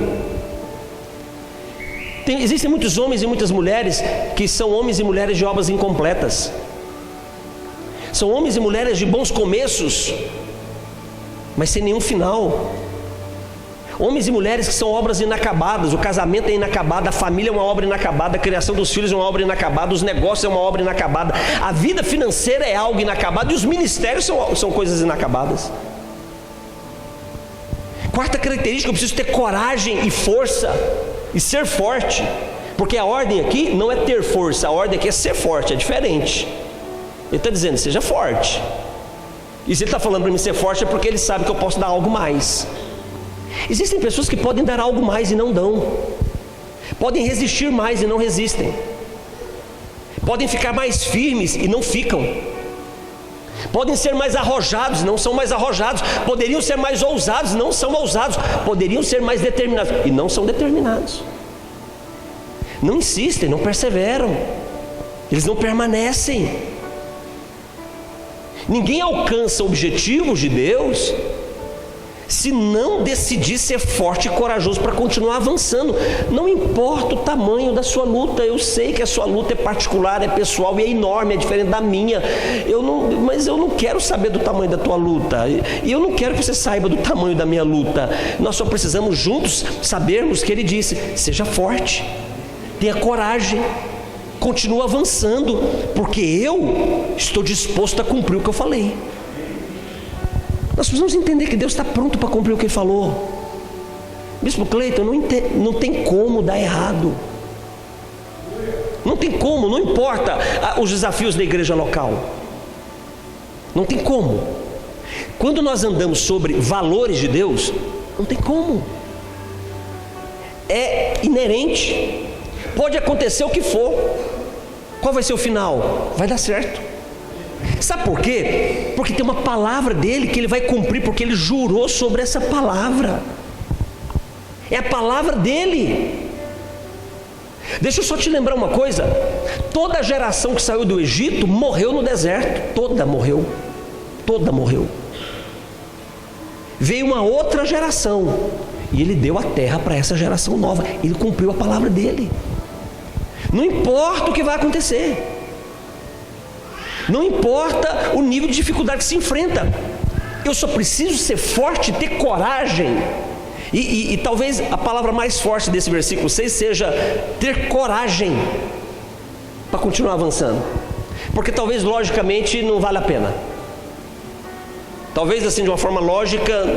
Existem muitos homens e muitas mulheres que são homens e mulheres de obras incompletas. São homens e mulheres de bons começos, mas sem nenhum final. Homens e mulheres que são obras inacabadas. O casamento é inacabado, a família é uma obra inacabada, a criação dos filhos é uma obra inacabada, os negócios é uma obra inacabada, a vida financeira é algo inacabado, e os ministérios são coisas inacabadas. Quarta característica, eu preciso ter coragem e força e ser forte, porque a ordem aqui não é ter força, a ordem aqui é ser forte, é diferente. Ele está dizendo, seja forte. E se ele está falando para mim ser forte, é porque ele sabe que eu posso dar algo mais. Existem pessoas que podem dar algo mais e não dão, podem resistir mais e não resistem, podem ficar mais firmes e não ficam, podem ser mais arrojados, não são mais arrojados, poderiam ser mais ousados, não são ousados, poderiam ser mais determinados e não são determinados. Não insistem, não perseveram, eles não permanecem. Ninguém alcança objetivos de Deus se não decidir ser forte e corajoso para continuar avançando. Não importa o tamanho da sua luta, eu sei que a sua luta é particular, é pessoal e é enorme, é diferente da minha, mas eu não quero saber do tamanho da tua luta, e eu não quero que você saiba do tamanho da minha luta. Nós só precisamos juntos sabermos que Ele disse: seja forte, tenha coragem, continua avançando, porque eu estou disposto a cumprir o que eu falei. Nós precisamos entender que Deus está pronto para cumprir o que Ele falou. Bispo Cleiton, não tem como dar errado. Não tem como, não importa os desafios da igreja local. Não tem como. Quando nós andamos sobre valores de Deus, não tem como. É inerente. Pode acontecer o que for. Qual vai ser o final? Vai dar certo. Sabe por quê? Porque tem uma palavra dele que ele vai cumprir, porque ele jurou sobre essa palavra. É a palavra dele. Deixa eu só te lembrar uma coisa: toda a geração que saiu do Egito morreu no deserto. Toda morreu. Toda morreu. Veio uma outra geração e ele deu a terra para essa geração nova. Ele cumpriu a palavra dele. Não importa o que vai acontecer, não importa o nível de dificuldade que se enfrenta, eu só preciso ser forte, ter coragem. E talvez a palavra mais forte desse versículo 6 seja ter coragem para continuar avançando, porque talvez logicamente não vale a pena. Talvez assim, de uma forma lógica,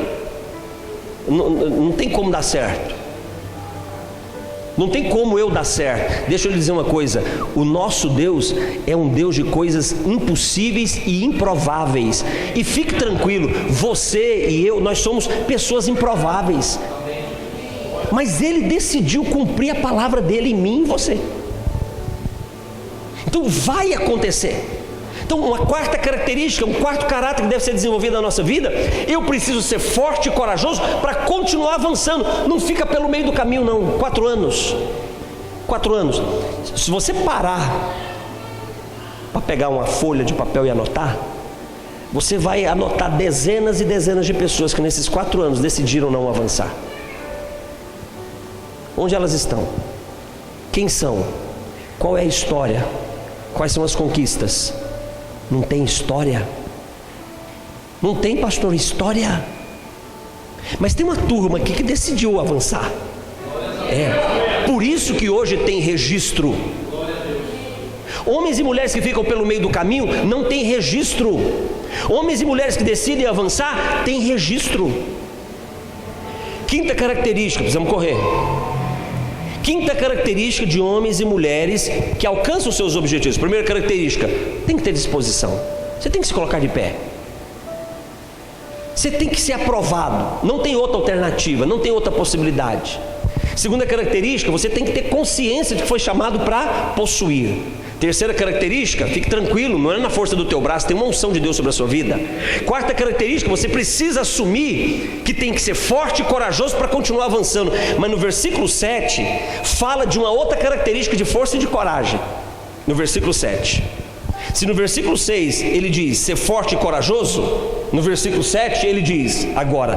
não tem como dar certo. Não tem como eu dar certo. Deixa eu lhe dizer uma coisa: o nosso Deus é um Deus de coisas impossíveis e improváveis. E fique tranquilo, você e eu, nós somos pessoas improváveis, mas Ele decidiu cumprir a palavra dele em mim e em você. Então vai acontecer. Então, uma quarta característica, um quarto caráter que deve ser desenvolvido na nossa vida: eu preciso ser forte e corajoso para continuar avançando. Não fica pelo meio do caminho não. 4 anos. Se você parar para pegar uma folha de papel e anotar, você vai anotar dezenas e dezenas de pessoas que nesses 4 anos decidiram não avançar. Onde elas estão? Quem são? Qual é a história? Quais são as conquistas? Não tem história. Não tem, pastor, história. Mas tem uma turma aqui que decidiu avançar. Por isso que hoje tem registro. Homens e mulheres que ficam pelo meio do caminho não tem registro. Homens e mulheres que decidem avançar tem registro. Quinta característica, precisamos correr. Quinta característica de homens e mulheres que alcançam os seus objetivos. Primeira característica: tem que ter disposição. Você tem que se colocar de pé. Você tem que ser aprovado. Não tem outra alternativa, não tem outra possibilidade. Segunda característica: você tem que ter consciência de que foi chamado para possuir. Terceira característica: fique tranquilo, não é na força do teu braço, tem uma unção de Deus sobre a sua vida. Quarta característica: você precisa assumir que tem que ser forte e corajoso para continuar avançando. Mas no versículo 7 fala de uma outra característica de força e de coragem. No versículo 7. Se no versículo 6 ele diz ser forte e corajoso, no versículo 7 ele diz agora: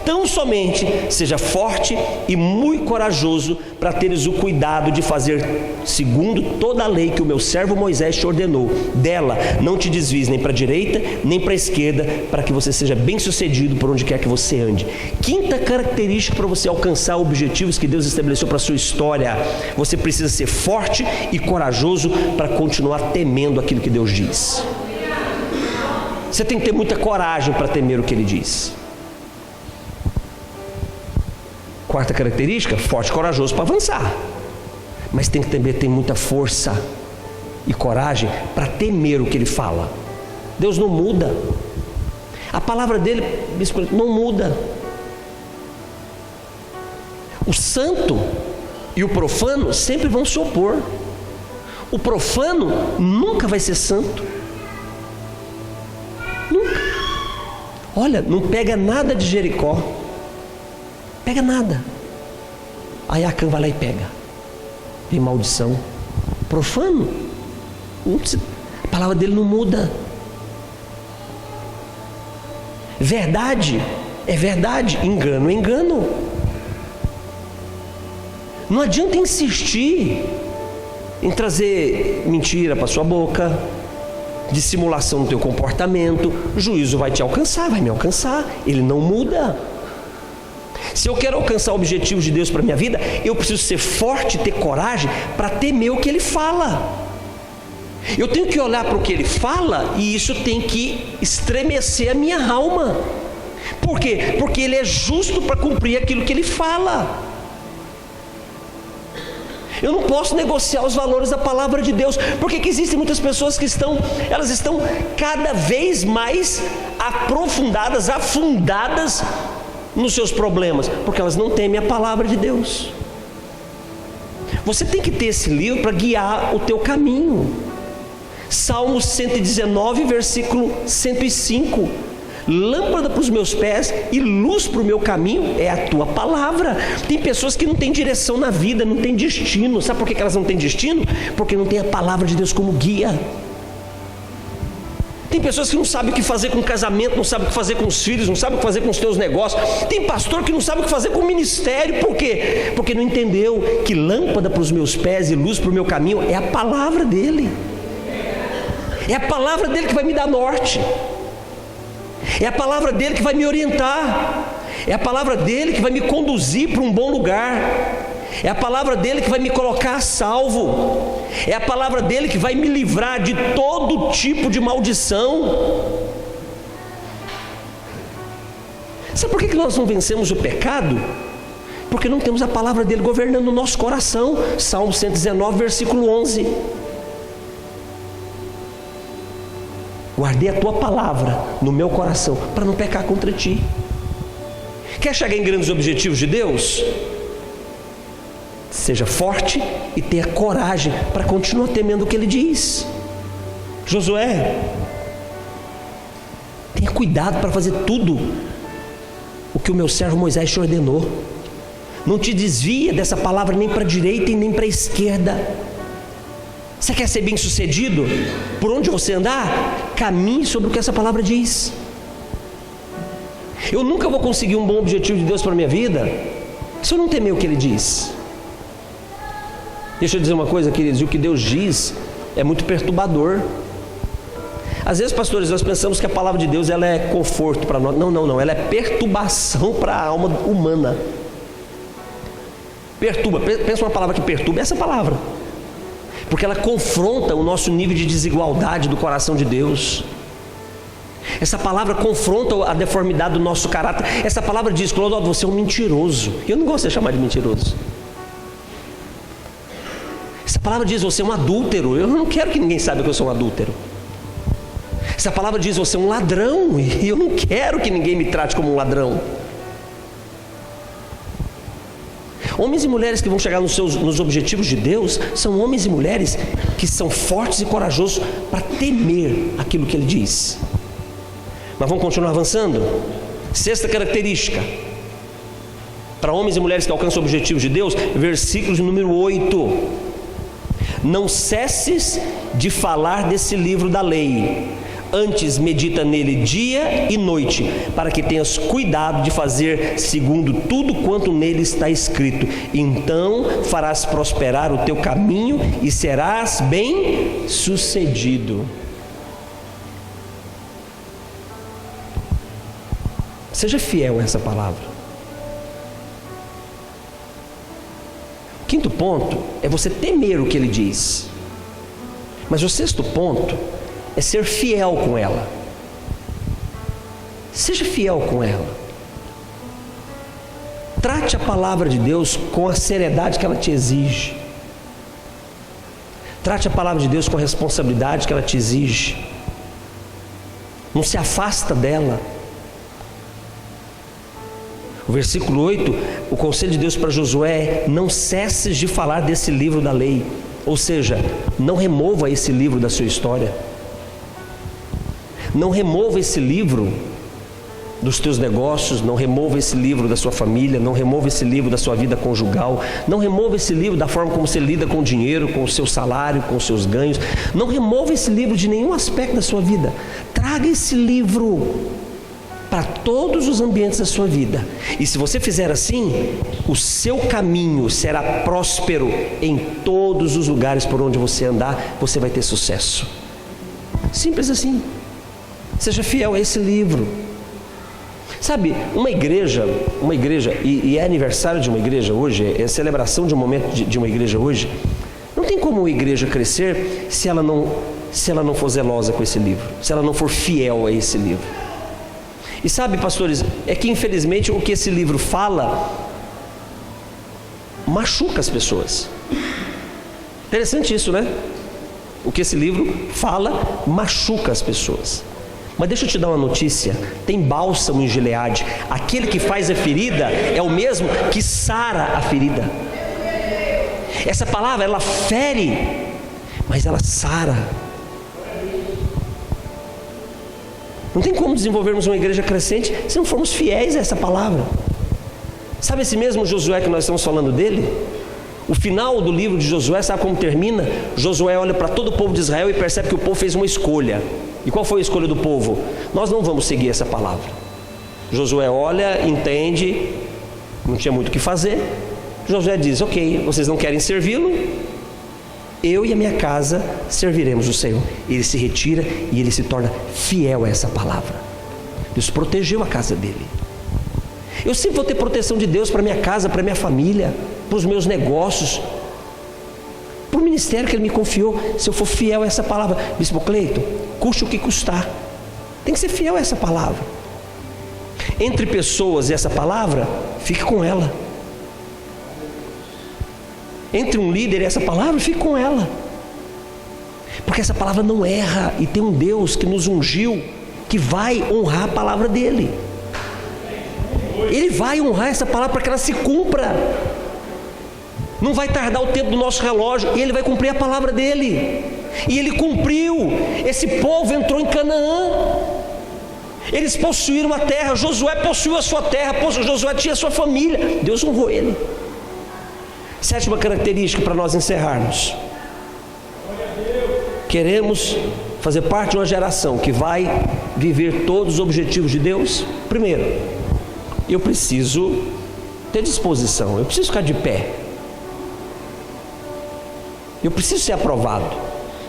tão somente seja forte e muito corajoso para teres o cuidado de fazer segundo toda a lei que o meu servo Moisés te ordenou. Dela não te desvies nem para a direita nem para a esquerda, para que você seja bem sucedido por onde quer que você ande. Quinta característica para você alcançar objetivos que Deus estabeleceu para a sua história: você precisa ser forte e corajoso para continuar temendo aquilo que Deus diz. Você tem que ter muita coragem para temer o que Ele diz. Quarta característica: forte e corajoso para avançar, mas tem que também ter muita força e coragem para temer o que Ele fala. Deus não muda, a palavra dele não muda. O santo e o profano sempre vão se opor. O profano nunca vai ser santo. Nunca. Olha, não pega nada de Jericó. Pega nada. Aí Acã vai lá e pega. Tem maldição. Profano. A palavra dele não muda. Verdade É verdade, engano é engano. Não adianta insistir em trazer mentira para sua boca, dissimulação no teu comportamento. O juízo vai te alcançar, vai me alcançar. Ele não muda. Se eu quero alcançar objetivos de Deus para a minha vida, eu preciso ser forte, ter coragem para temer o que Ele fala. Eu tenho que olhar para o que Ele fala e isso tem que estremecer a minha alma. Por quê? Porque Ele é justo para cumprir aquilo que Ele fala. Eu não posso negociar os valores da palavra de Deus. Por que existem muitas pessoas que estão cada vez mais aprofundadas, afundadas nos seus problemas? Porque elas não temem a palavra de Deus. Você tem que ter esse livro para guiar o teu caminho. Salmo 119, versículo 105. Lâmpada para os meus pés e luz para o meu caminho é a tua palavra. Tem pessoas que não têm direção na vida, não têm destino. Sabe por que elas não têm destino? Porque não tem a palavra de Deus como guia. Tem pessoas que não sabem o que fazer com o casamento, não sabem o que fazer com os filhos, não sabem o que fazer com os teus negócios. Tem pastor que não sabe o que fazer com o ministério. Por quê? Porque não entendeu que lâmpada para os meus pés e luz para o meu caminho é a palavra dele. É a palavra dele que vai me dar norte. É a palavra dele que vai me orientar. É a palavra dele que vai me conduzir para um bom lugar. É a palavra dele que vai me colocar a salvo. É a palavra dele que vai me livrar de todo tipo de maldição. Sabe por que nós não vencemos o pecado? Porque não temos a palavra dele governando o nosso coração. Salmo 119, versículo 11. Guardei a tua palavra no meu coração para não pecar contra ti. Quer chegar em grandes objetivos de Deus? Seja forte e tenha coragem para continuar temendo o que Ele diz. Josué, tenha cuidado para fazer tudo o que o meu servo Moisés te ordenou. Não te desvia dessa palavra nem para a direita e nem para a esquerda. Você quer ser bem sucedido? Por onde você andar, caminhe sobre o que essa palavra diz. Eu nunca vou conseguir um bom objetivo de Deus para a minha vida se eu não temer o que Ele diz. Deixa eu dizer uma coisa, queridos, o que Deus diz é muito perturbador. Às vezes, pastores, nós pensamos que a palavra de Deus ela é conforto para nós. Não, ela é perturbação para a alma humana. Perturba, pensa uma palavra que perturba, é essa palavra. Porque ela confronta o nosso nível de desigualdade do coração de Deus. Essa palavra confronta a deformidade do nosso caráter. Essa palavra diz, Clodoaldo, você é um mentiroso. Eu não gosto de ser chamado de mentiroso. Essa palavra diz, você é um adúltero. Eu não quero que ninguém saiba que eu sou um adúltero. Essa palavra diz, você é um ladrão. E eu não quero que ninguém me trate como um ladrão. Homens e mulheres que vão chegar nos objetivos de Deus são homens e mulheres que são fortes e corajosos para temer aquilo que Ele diz. Mas vamos continuar avançando. Sexta característica para homens e mulheres que alcançam objetivos de Deus, versículo de número 8. Não cesses de falar desse livro da lei, antes medita nele dia e noite, para que tenhas cuidado de fazer segundo tudo quanto nele está escrito. Então farás prosperar o teu caminho e serás bem sucedido. Seja fiel a essa palavra. O quinto ponto é você temer o que Ele diz. Mas o sexto ponto é ser fiel com ela. Seja fiel com ela. Trate a palavra de Deus com a seriedade que ela te exige. Trate a palavra de Deus com a responsabilidade que ela te exige. Não se afasta dela. O versículo 8, o conselho de Deus para Josué é: não cesses de falar desse livro da lei. Ou seja, não remova esse livro da sua história. Não remova esse livro dos teus negócios, não remova esse livro da sua família, não remova esse livro da sua vida conjugal, não remova esse livro da forma como você lida com o dinheiro, com o seu salário, com os seus ganhos. Não remova esse livro de nenhum aspecto da sua vida. Traga esse livro para todos os ambientes da sua vida. E se você fizer assim, o seu caminho será próspero em todos os lugares por onde você andar, você vai ter sucesso. Simples assim. Seja fiel a esse livro. Sabe, uma igreja, e é aniversário de uma igreja hoje, é celebração de um momento de uma igreja hoje. Não tem como uma igreja crescer se ela não for zelosa com esse livro, se ela não for fiel a esse livro. E sabe, pastores, é que infelizmente o que esse livro fala machuca as pessoas. Interessante isso, né? O que esse livro fala machuca as pessoas. Mas deixa eu te dar uma notícia: tem bálsamo em Gileade. Aquele que faz a ferida é o mesmo que sara a ferida. Essa palavra, ela fere, mas ela sara. Não tem como desenvolvermos uma igreja crescente se não formos fiéis a essa palavra. Sabe esse mesmo Josué que nós estamos falando dele? O final do livro de Josué, sabe como termina? Josué olha para todo o povo de Israel e percebe que o povo fez uma escolha. E qual foi a escolha do povo? Nós não vamos seguir essa palavra. Josué olha, entende, não tinha muito o que fazer. Josué diz: ok, vocês não querem servi-lo? Eu e a minha casa serviremos o Senhor. Ele se retira e ele se torna fiel a essa palavra. Deus protegeu a casa dele. Eu sempre vou ter proteção de Deus para minha casa, para minha família, para os meus negócios, para o ministério que Ele me confiou, se eu for fiel a essa palavra. Bispo Cleiton, custe o que custar, tem que ser fiel a essa palavra. Entre pessoas e essa palavra, fique com ela. Entre um líder e essa palavra, fique com ela, porque essa palavra não erra, e tem um Deus que nos ungiu, que vai honrar a palavra dele. Ele vai honrar essa palavra para que ela se cumpra. Não vai tardar o tempo do nosso relógio, e ele vai cumprir a palavra dele. E ele cumpriu. Esse povo entrou em Canaã, eles possuíram a terra. Josué possuiu a sua terra, Josué tinha a sua família, Deus honrou ele. Sétima característica para nós encerrarmos: queremos fazer parte de uma geração que vai viver todos os objetivos de Deus? Primeiro, eu preciso ter disposição, eu preciso ficar de pé, eu preciso ser aprovado.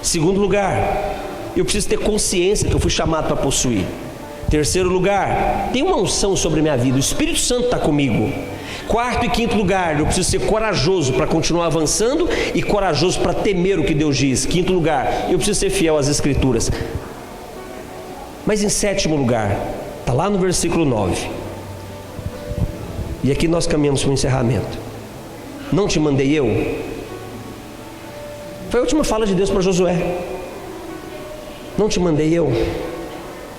Segundo lugar, eu preciso ter consciência que eu fui chamado para possuir. Terceiro lugar, tem uma unção sobre a minha vida, o Espírito Santo está comigo. Quarto e quinto lugar, eu preciso ser corajoso para continuar avançando e corajoso para temer o que Deus diz. Quinto lugar, eu preciso ser fiel às Escrituras. Mas em sétimo lugar, está lá no versículo 9, e aqui nós caminhamos para o encerramento. Não te mandei eu? Foi a última fala de Deus para Josué. Não te mandei eu?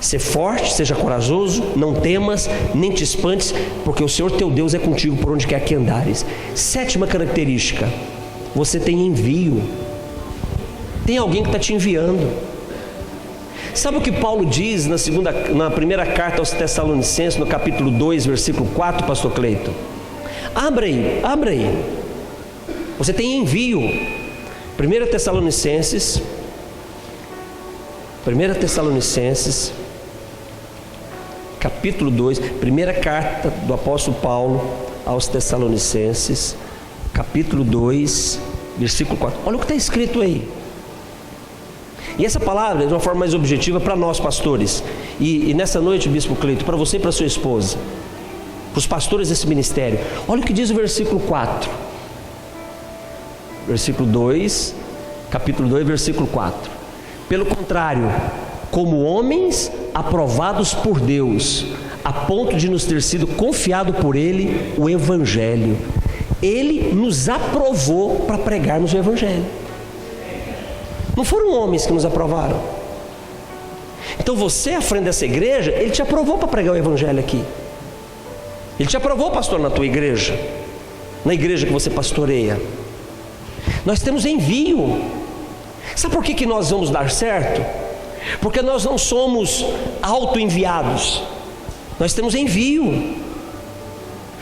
Ser forte, seja corajoso, não temas, nem te espantes, porque o Senhor teu Deus é contigo por onde quer que andares. Sétima característica: você tem envio. Tem alguém que está te enviando. Sabe o que Paulo diz na primeira carta aos Tessalonicenses, no capítulo 2, versículo 4, pastor Cleiton? Abra aí. Você tem envio. 1 Tessalonicenses, capítulo 2, primeira carta do apóstolo Paulo aos Tessalonicenses, capítulo 2, versículo 4. Olha o que está escrito aí. E essa palavra é de uma forma mais objetiva para nós pastores. E nessa noite, Bispo Cleiton, para você e para sua esposa, para os pastores desse ministério, olha o que diz o versículo 4. Versículo 2, capítulo 2, versículo 4. Pelo contrário, como homens aprovados por Deus, a ponto de nos ter sido confiado por Ele o Evangelho. Ele nos aprovou para pregarmos o Evangelho. Não foram homens que nos aprovaram. Então você, à frente dessa igreja, Ele te aprovou para pregar o Evangelho aqui. Ele te aprovou, pastor, na tua igreja, na igreja que você pastoreia. Nós temos envio. Sabe por que nós vamos dar certo? Porque nós não somos auto-enviados, nós temos envio.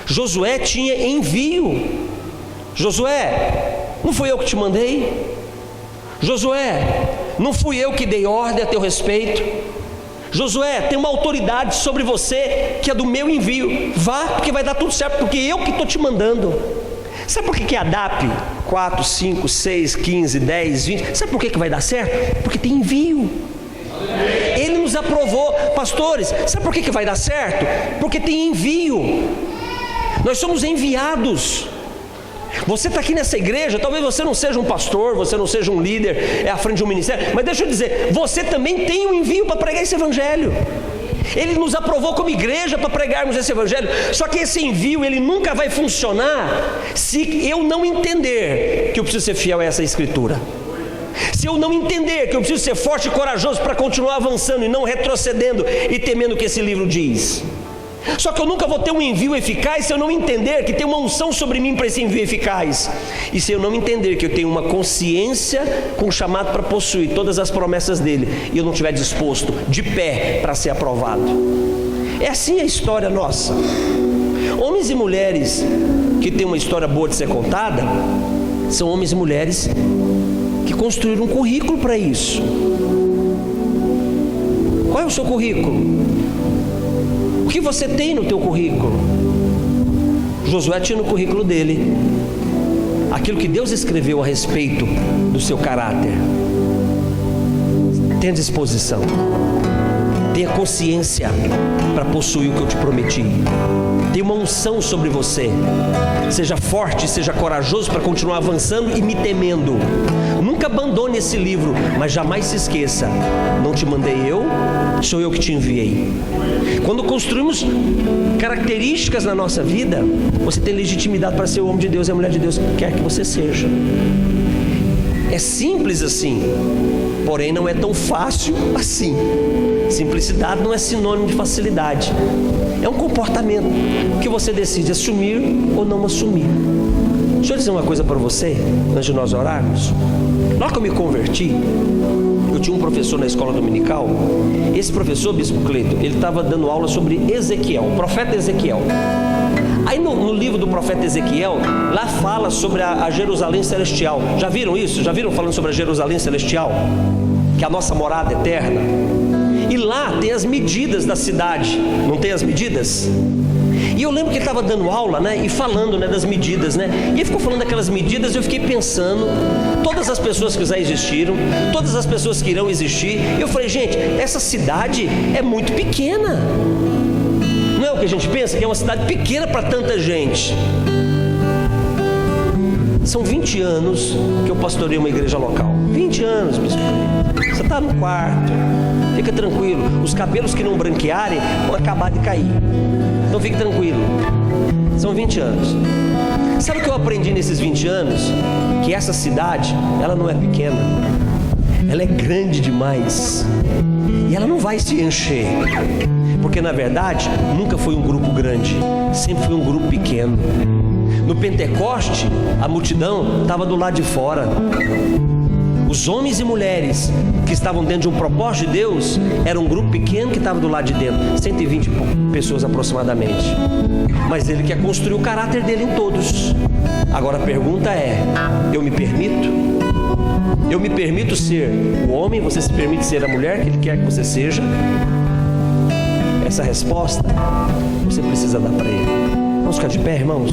Josué tinha envio. Josué, não fui eu que te mandei? Josué, não fui eu que dei ordem a teu respeito? Josué, tem uma autoridade sobre você que é do meu envio. Vá, porque vai dar tudo certo, porque eu que estou te mandando. Sabe por que é ADAP? 4, 5, 6, 15, 10, 20. Sabe por que vai dar certo? Porque tem envio. Ele nos aprovou. Pastores, sabe por que vai dar certo? Porque tem envio. Nós somos enviados. Você está aqui nessa igreja, talvez você não seja um pastor, você não seja um líder, à frente de um ministério, mas deixa eu dizer, você também tem um envio para pregar esse evangelho. Ele nos aprovou como igreja para pregarmos esse evangelho. Só que esse envio, ele nunca vai funcionar se eu não entender que eu preciso ser fiel a essa escritura. Se eu não entender que eu preciso ser forte e corajoso para continuar avançando e não retrocedendo e temendo o que esse livro diz. Só que eu nunca vou ter um envio eficaz se eu não entender que tem uma unção sobre mim para esse envio eficaz. E se eu não entender que eu tenho uma consciência com chamado para possuir todas as promessas dele, e eu não estiver disposto, de pé, para ser aprovado. É assim a história nossa. Homens e mulheres que têm uma história boa de ser contada, são homens e mulheres que construíram um currículo para isso. Qual é o seu currículo? O que você tem no teu currículo? Josué tinha no currículo dele aquilo que Deus escreveu a respeito do seu caráter. Tenha disposição, tenha consciência para possuir o que eu te prometi. Tem uma unção sobre você. Seja forte, seja corajoso para continuar avançando e me temendo. Nunca abandone esse livro, mas jamais se esqueça: não te mandei eu, sou eu que te enviei. Quando construímos características na nossa vida, você tem legitimidade para ser o homem de Deus e a mulher de Deus que quer que você seja. É simples assim, porém não é tão fácil assim. Simplicidade não é sinônimo de facilidade. É um comportamento que você decide assumir ou não assumir. Deixa eu dizer uma coisa para você, antes de nós orarmos. Logo que eu me converti, eu tinha um professor na escola dominical. Esse professor, Bispo Cleito, ele estava dando aula sobre Ezequiel, o profeta Ezequiel. Aí no livro do profeta Ezequiel, lá fala sobre a Jerusalém celestial. Já viram isso? Já viram falando sobre a Jerusalém celestial? Que é a nossa morada eterna. E lá tem as medidas da cidade. Não tem as medidas? E eu lembro que ele estava dando aula, né, e falando, né, das medidas, né, e ele ficou falando daquelas medidas, e eu fiquei pensando, todas as pessoas que já existiram, todas as pessoas que irão existir, e eu falei, gente, essa cidade é muito pequena. Não é o que a gente pensa, que é uma cidade pequena para tanta gente. São 20 anos que eu pastorei uma igreja local. 20 anos, bispo. Você está no quarto, fica tranquilo, os cabelos que não branquearem vão acabar de cair. Então fique tranquilo, são 20 anos. Sabe o que eu aprendi nesses 20 anos? Que essa cidade, ela não é pequena, ela é grande demais. E ela não vai se encher, porque na verdade nunca foi um grupo grande, sempre foi um grupo pequeno. No Pentecoste, a multidão estava do lado de fora. Os homens e mulheres que estavam dentro de um propósito de Deus era um grupo pequeno que estava do lado de dentro, 120 pessoas aproximadamente. Mas ele quer construir o caráter dele em todos. Agora a pergunta é: eu me permito? Eu me permito ser o homem, você se permite ser a mulher que ele quer que você seja? Essa resposta você precisa dar para ele. Vamos ficar de pé, irmãos?